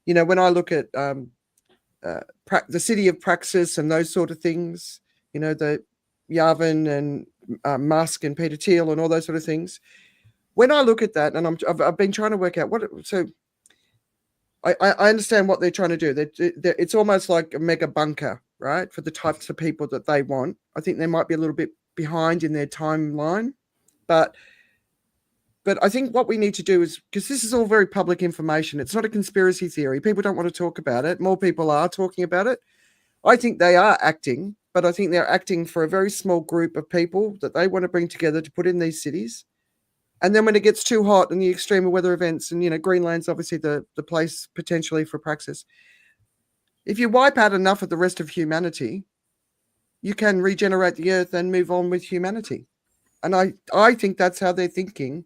when I look at the city of Praxis and those sort of things, the Yavin and Musk and Peter Thiel and all those sort of things. When I look at that, and I've been trying to work out so I understand what they're trying to do. It's almost like a mega bunker, right, for the types of people that they want. I think they might be a little bit behind in their timeline, but I think what we need to do is, because this is all very public information, it's not a conspiracy theory. People don't want to talk about it. More people are talking about it. I think they are acting, but I think they're acting for a very small group of people that they want to bring together to put in these cities. And then when it gets too hot and the extreme weather events, and Greenland's obviously the place potentially for Praxis. If you wipe out enough of the rest of humanity, you can regenerate the earth and move on with humanity. And I think that's how they're thinking.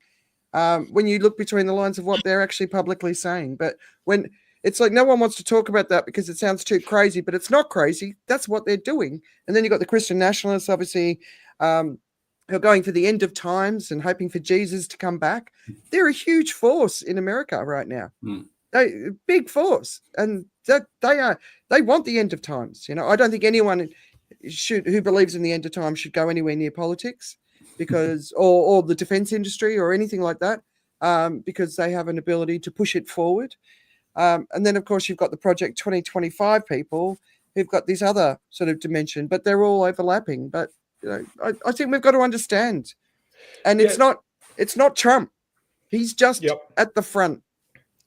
When you look between the lines of what they're actually publicly saying. But when it's like no one wants to talk about that because it sounds too crazy, but it's not crazy. That's what they're doing. And then you've got the Christian nationalists, obviously, who are going for the end of times and hoping for Jesus to come back. They're a huge force in America right now. Big force. And they want the end of times. I don't think anyone who believes in the end of times should go anywhere near politics, because or the defense industry or anything like that, because they have an ability to push it forward. And then, of course, you've got the Project 2025 people who've got this other sort of dimension, but they're all overlapping. But I think we've got to understand, and it's not Trump. He's just at the front.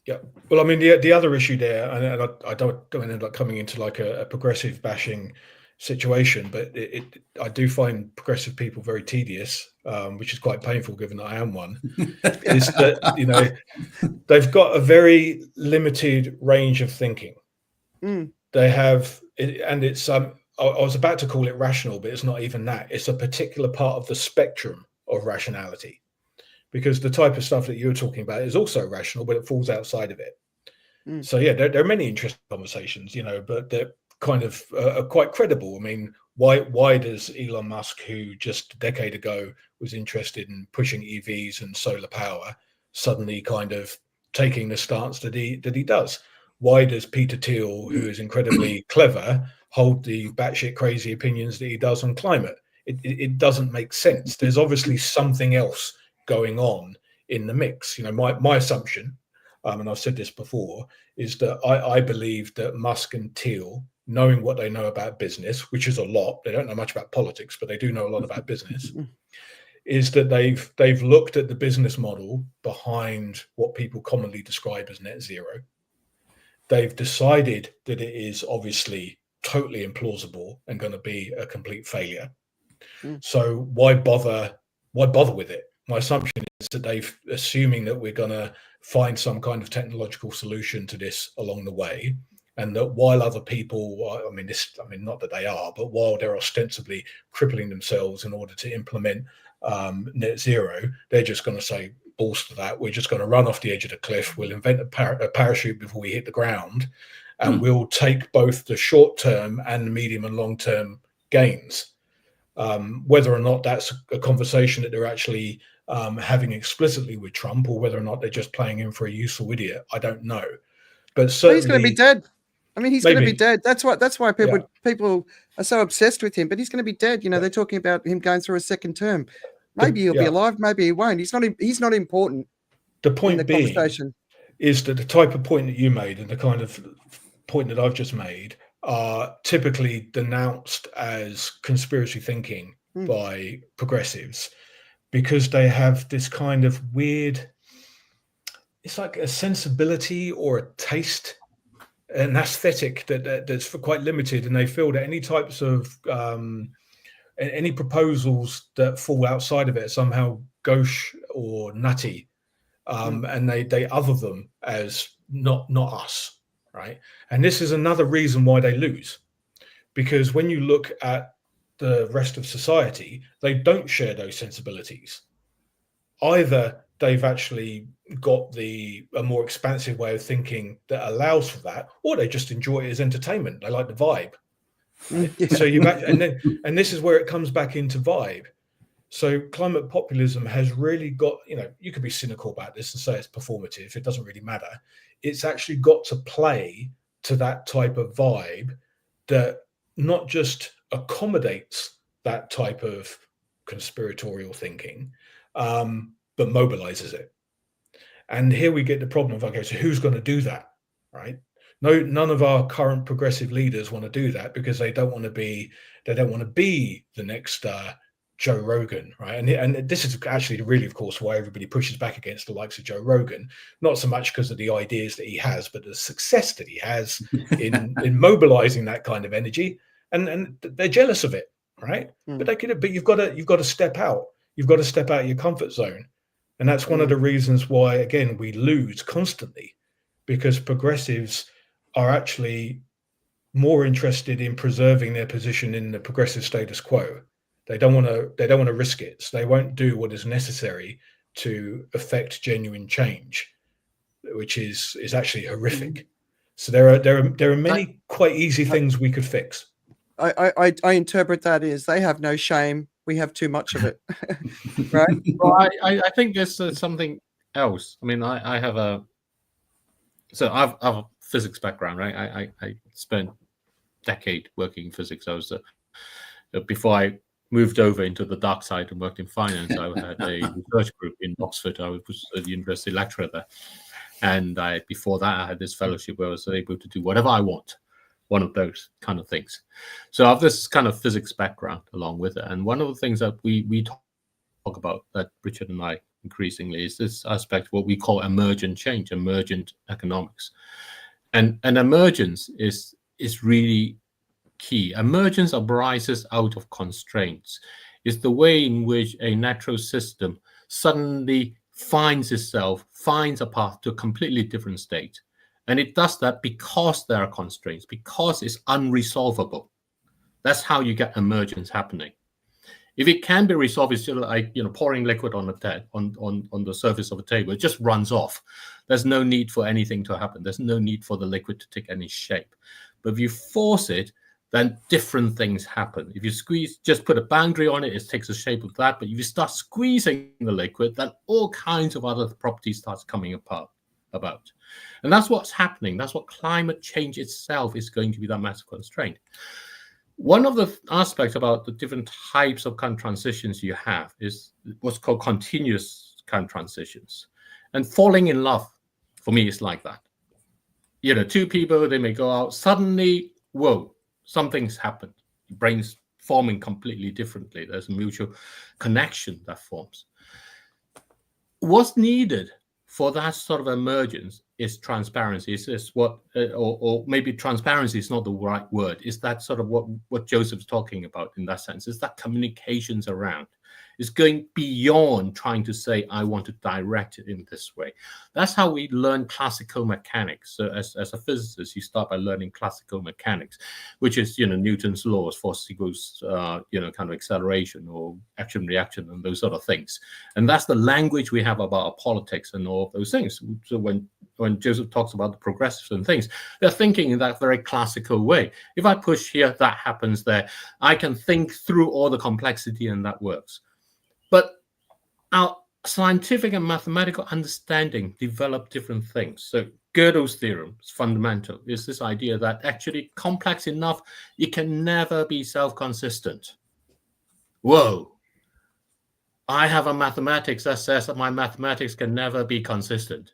Yeah. Well, I mean, the other issue there, and I don't end up coming into like a progressive bashing situation, but I do find progressive people very tedious, which is quite painful given that I am one. Is that they've got a very limited range of thinking. They have, and it's I was about to call it rational, but it's not even that. It's a particular part of the spectrum of rationality, because the type of stuff that you're talking about is also rational, but it falls outside of it. So yeah, there are many interesting conversations, but they're kind of quite credible. I mean, why does Elon Musk, who just a decade ago was interested in pushing EVs and solar power, suddenly kind of taking the stance that he does? Why does Peter Thiel, who is incredibly clever, hold the batshit crazy opinions that he does on climate? It doesn't make sense. There's obviously something else going on in the mix. My assumption, and I've said this before, is that I believe that Musk and Thiel, knowing what they know about business, which is a lot, they don't know much about politics, but they do know a lot about business, is that they've looked at the business model behind what people commonly describe as net zero. They've decided that it is obviously totally implausible and going to be a complete failure. So why bother with it? My assumption is that they've assuming that we're going to find some kind of technological solution to this along the way, and that while other people, not that they are, but while they're ostensibly crippling themselves in order to implement net zero, they're just going to say, balls to that, we're just going to run off the edge of the cliff, we'll invent a parachute before we hit the ground, and we'll take both the short-term and the medium and long-term gains. Whether or not that's a conversation that they're actually having explicitly with Trump, or whether or not they're just playing him for a useful idiot, I don't know. But certainly, he's going to be dead. I mean, he's going to be dead. That's why people are so obsessed with him. But he's going to be dead. They're talking about him going through a second term. Maybe he'll be alive. Maybe he won't. He's not important. The point being is that the type of point that you made and the kind of point that I've just made are typically denounced as conspiracy thinking by progressives, because they have this kind of weird, it's like a sensibility or a taste, an aesthetic that's quite limited, and they feel that any types of any proposals that fall outside of it are somehow gauche or nutty, and they other them as not us, right? And this is another reason why they lose, because when you look at the rest of society, they don't share those sensibilities. Either they've actually got a more expansive way of thinking that allows for that, or they just enjoy it as entertainment. They like the vibe. Right? Yeah. So and this is where it comes back into vibe. So climate populism has really got, you could be cynical about this and say it's performative. It doesn't really matter. It's actually got to play to that type of vibe that not just accommodates that type of conspiratorial thinking, but mobilizes it. And here we get the problem of, okay, so who's going to do that, right? No, none of our current progressive leaders want to do that because they don't want to be the next Joe Rogan, right? And this is actually really, of course, why everybody pushes back against the likes of Joe Rogan, not so much because of the ideas that he has, but the success that he has in mobilizing that kind of energy, and they're jealous of it, right? But you've got to step out. You've got to step out of your comfort zone, and that's one of the reasons why, again, we lose constantly, because progressives are actually more interested in preserving their position in the progressive status quo. They don't want to risk it. So they won't do what is necessary to affect genuine change, which is actually horrific. So there are many quite easy things we could fix. I interpret that as they have no shame. We have too much of it, right? Well, I think there's something else. I mean, I have a physics background, right? I spent a decade working in physics. I was before I moved over into the dark side and worked in finance. I had a research group in Oxford. I was a university lecturer there. And before that, I had this fellowship where I was able to do whatever I want, one of those kind of things. So I have this kind of physics background along with it. And one of the things that we talk about, that Richard and I increasingly, is this aspect, what we call emergent change, emergent economics. And emergence is really key. Emergence arises out of constraints. It's the way in which a natural system suddenly finds a path to a completely different state. And it does that because there are constraints, because it's unresolvable. That's how you get emergence happening. If it can be resolved, it's still like pouring liquid on the surface of a table. It just runs off. There's no need for anything to happen. There's no need for the liquid to take any shape. But if you force it, then different things happen. If you squeeze, just put a boundary on it, it takes the shape of that. But if you start squeezing the liquid, then all kinds of other properties start coming about. And that's what's happening. That's what climate change itself is going to be, that massive constraint. One of the aspects about the different types of kind of transitions you have is what's called continuous kind of transitions. And falling in love, for me, is like that. Two people, they may go out, suddenly, whoa, something's happened. Brains forming completely differently. There's a mutual connection that forms. What's needed for that sort of emergence is transparency. Is what, or maybe transparency is not the right word. Is that sort of what Joseph's talking about in that sense? Is that communications around? Is going beyond trying to say, I want to direct it in this way. That's how we learn classical mechanics. So as a physicist, you start by learning classical mechanics, which is, Newton's laws, force equals, kind of acceleration or action, reaction, and those sort of things. And that's the language we have about our politics and all of those things. So when Joseph talks about the progressives and things, they're thinking in that very classical way. If I push here, that happens there. I can think through all the complexity and that works. But our scientific and mathematical understanding develop different things. So Gödel's theorem is fundamental. It's this idea that actually complex enough, it can never be self-consistent. Whoa. I have a mathematics that says that my mathematics can never be consistent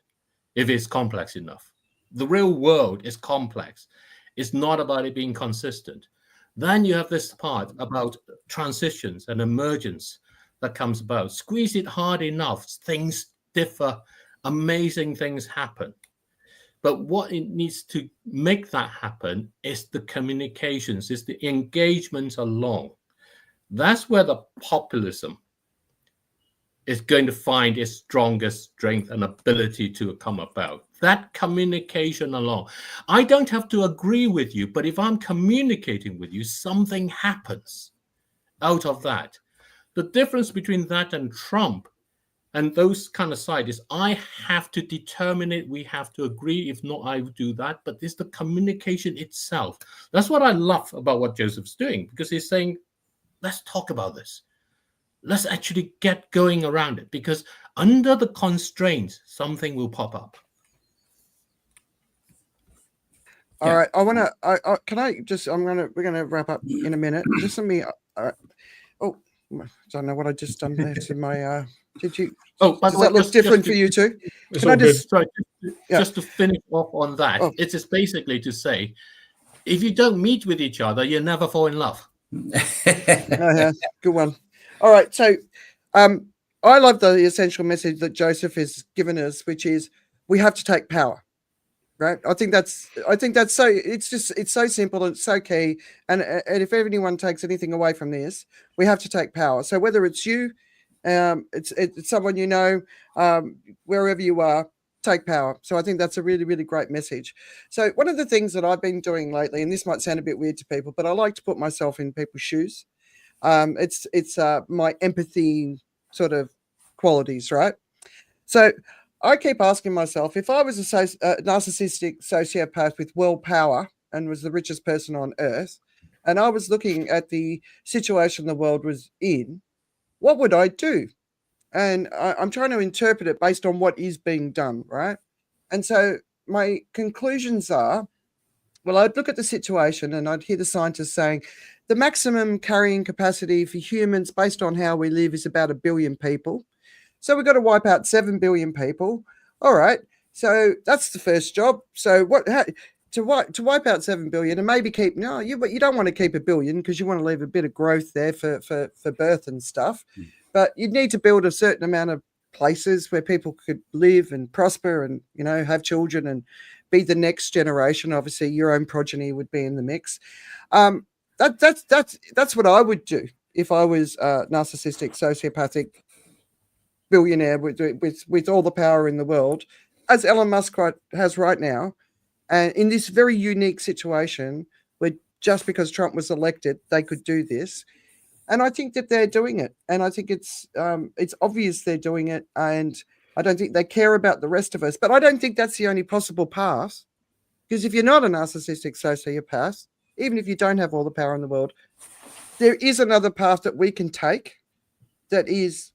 if it's complex enough. The real world is complex. It's not about it being consistent. Then you have this part about transitions and emergence that comes about. Squeeze it hard enough, things differ, amazing things happen. But what it needs to make that happen is the communications, is the engagement along. That's where the populism is going to find its strongest strength and ability to come about. that communication along. I don't have to agree with you, but if I'm communicating with you, something happens out of that. The difference between that and Trump and those kind of sides is I have to determine it. We have to agree. If not, I do that. But it's the communication itself. That's what I love about what Joseph's doing, because he's saying, let's talk about this. Let's actually get going around it, because under the constraints, something will pop up. All right. I want to, can I just, we're going to wrap up in a minute. Just let me, oh, I don't know what I just done there to my, did you, does that look different for you too? Can I just, just to finish off on that, it's just basically to say, if you don't meet with each other, you never fall in love. Yeah, good one. All right. So, I love the essential message that Joseph has given us, which is we have to take power. Right. I think that's so, it's so simple and it's so key. And if anyone takes anything away from this, we have to take power. So whether it's you, it's someone you know, wherever you are, take power. So I think that's a really, really great message. So one of the things that I've been doing lately, and this might sound a bit weird to people, but I like to put myself in people's shoes. It's my empathy sort of qualities, right? So I keep asking myself, if I was a narcissistic sociopath with world power and was the richest person on earth, and I was looking at the situation the world was in, what would I do? And I'm trying to interpret it based on what is being done, right? And so my conclusions are, well, I'd look at the situation and I'd hear the scientists saying the maximum carrying capacity for humans based on how we live is about 1 billion people. So we've got to wipe out 7 billion people. All right. So that's the first job. So to wipe out 7 billion and maybe keep, but you don't want to keep 1 billion because you want to leave a bit of growth there for birth and stuff. But you'd need to build a certain amount of places where people could live and prosper and, have children and be the next generation. Obviously, your own progeny would be in the mix. That's what I would do if I was narcissistic, sociopathic, billionaire with all the power in the world, as Elon Musk has right now, and in this very unique situation where just because Trump was elected, they could do this. And I think that they're doing it, and I think it's obvious they're doing it, and I don't think they care about the rest of us. But I don't think that's the only possible path, because if you're not a narcissistic sociopath, even if you don't have all the power in the world, there is another path that we can take, that is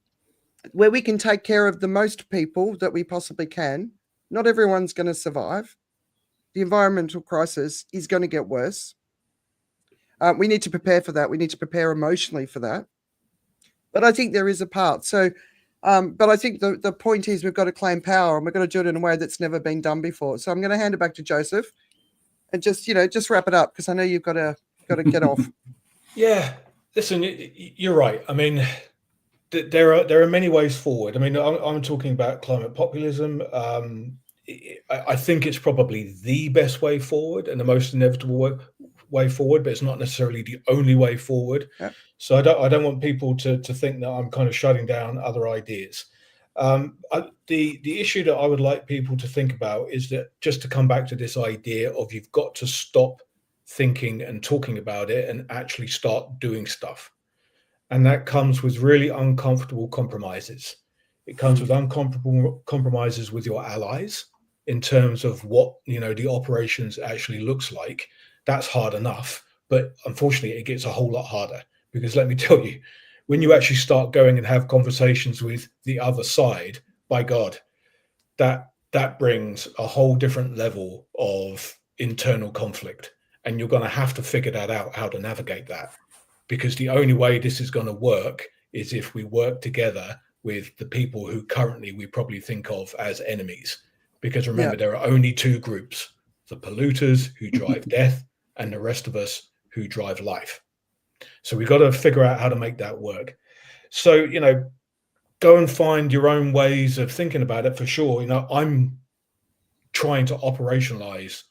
where we can take care of the most people that we possibly can. Not everyone's going to survive. The environmental crisis is going to get worse. We need to prepare for that. We need to prepare emotionally for that. But I think there is a part. So, but I think the point is we've got to claim power, and we've got to do it in a way that's never been done before. So I'm going to hand it back to Joseph and just wrap it up, because I know you've got to get off. Yeah, listen, you're right. I mean, there are many ways forward. I mean, I'm talking about climate populism. I think it's probably the best way forward and the most inevitable way forward, but it's not necessarily the only way forward. Yeah. So I don't want people to think that I'm kind of shutting down other ideas. The issue that I would like people to think about is that, just to come back to this idea of, you've got to stop thinking and talking about it and actually start doing stuff. And that comes with really uncomfortable compromises. It comes with uncomfortable compromises with your allies in terms of what, the operations actually looks like. That's hard enough, but unfortunately it gets a whole lot harder, because let me tell you, when you actually start going and have conversations with the other side, by God, that brings a whole different level of internal conflict. And you're going to have to figure that out, how to navigate that. Because the only way this is going to work is if we work together with the people who currently we probably think of as enemies. Because remember, there are only two groups: the polluters who drive death, and the rest of us who drive life. So we've got to figure out how to make that work. So, go and find your own ways of thinking about it, for sure. I'm trying to operationalize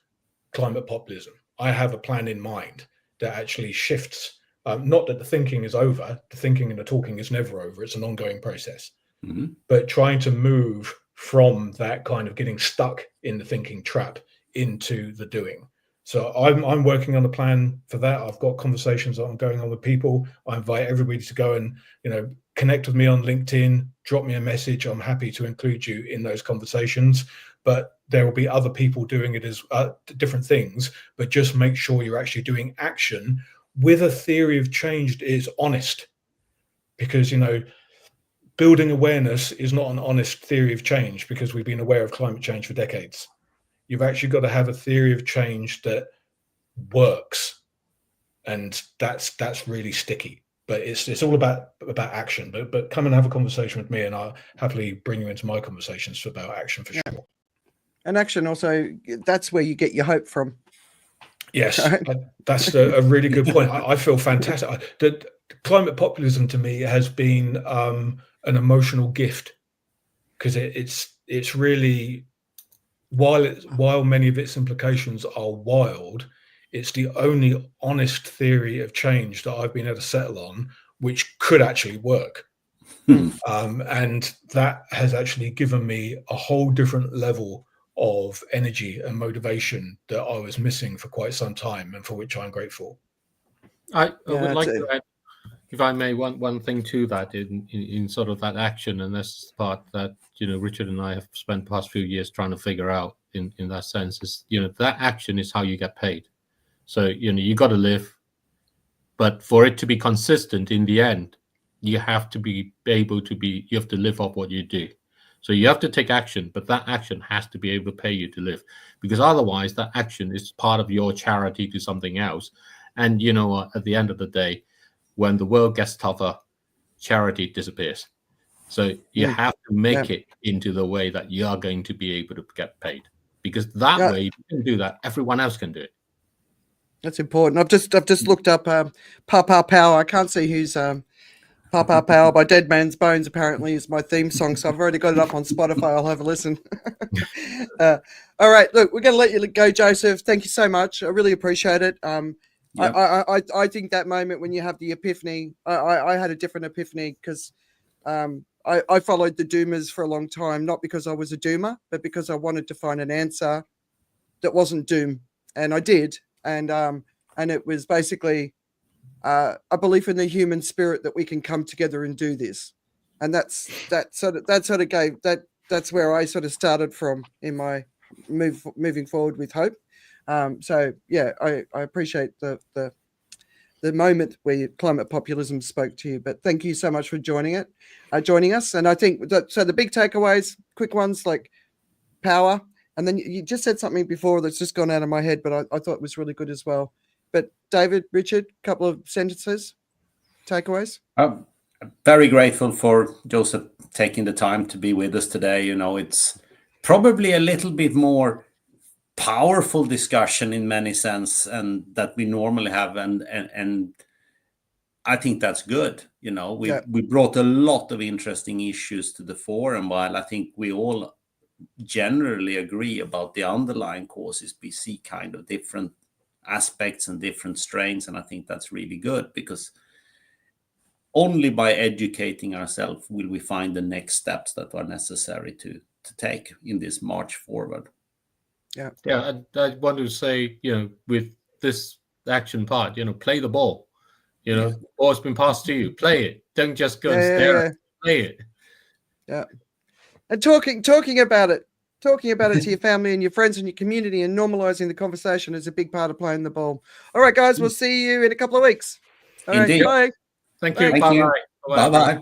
climate populism. I have a plan in mind that actually shifts. Not that the thinking is over. The thinking and the talking is never over. It's an ongoing process. But trying to move from that kind of getting stuck in the thinking trap into the doing. So I'm working on a plan for that. I've got conversations that I'm going on with people. I invite everybody to go and, connect with me on LinkedIn, drop me a message. I'm happy to include you in those conversations. But there will be other people doing it as different things. But just make sure you're actually doing action with a theory of change that is honest. Because, building awareness is not an honest theory of change, because we've been aware of climate change for decades. You've actually got to have a theory of change that works, and that's really sticky. But it's all about action. But come and have a conversation with me, and I'll happily bring you into my conversations about action for sure. And action also, that's where you get your hope from. Yes, right? That's a really good point. I feel fantastic. The climate populism to me has been an emotional gift, because it's really, while many of its implications are wild, it's the only honest theory of change that I've been able to settle on, which could actually work. And that has actually given me a whole different level of energy and motivation that I was missing for quite some time, and for which I'm grateful. I would like to add, if I may, one thing to that in sort of that action, and this is the part that Richard and I have spent the past few years trying to figure out. In that sense, is that action is how you get paid. So you got to live, but for it to be consistent in the end, you have to be able to you have to live off what you do. So you have to take action, but that action has to be able to pay you to live, because otherwise that action is part of your charity to something else. And at the end of the day, when the world gets tougher, charity disappears. So you have to make it into the way that you are going to be able to get paid, because that way, if you can do that, everyone else can do it. That's important. I've just looked up Papa Power. I can't see who's Papa Power by Dead Man's Bones apparently is my theme song, so I've already got it up on Spotify. I'll have a listen. All right, look, we're going to let you go, Joseph. Thank you so much. I really appreciate it. I think that moment when you have the epiphany, I had a different epiphany, because I followed the doomers for a long time, not because I was a doomer, but because I wanted to find an answer that wasn't doom, and I did. And it was basically a belief in the human spirit that we can come together and do this, and that's where I sort of started from in my moving forward with hope. So yeah, I appreciate the moment where climate populism spoke to you. But thank you so much for joining us. And I think so. The big takeaways, quick ones, like power. And then you just said something before that's just gone out of my head, but I thought it was really good as well. But David, Richard, a couple of sentences, takeaways. I'm very grateful for Joseph taking the time to be with us today. It's probably a little bit more powerful discussion in many sense, and that we normally have, and I think that's good. We brought a lot of interesting issues to the fore, and while I think we all generally agree about the underlying causes, we see kind of different aspects and different strains, and I think that's really good, because only by educating ourselves will we find the next steps that are necessary to take in this march forward. I want to say, with this action part, play the ball. Ball's been passed to you, play it. Don't just go and stare at it, play it. Yeah. And talking about it to your family and your friends and your community, and normalizing the conversation is a big part of playing the ball. All right, guys, we'll see you in a couple of weeks. All right, bye. Thank you. Bye-bye.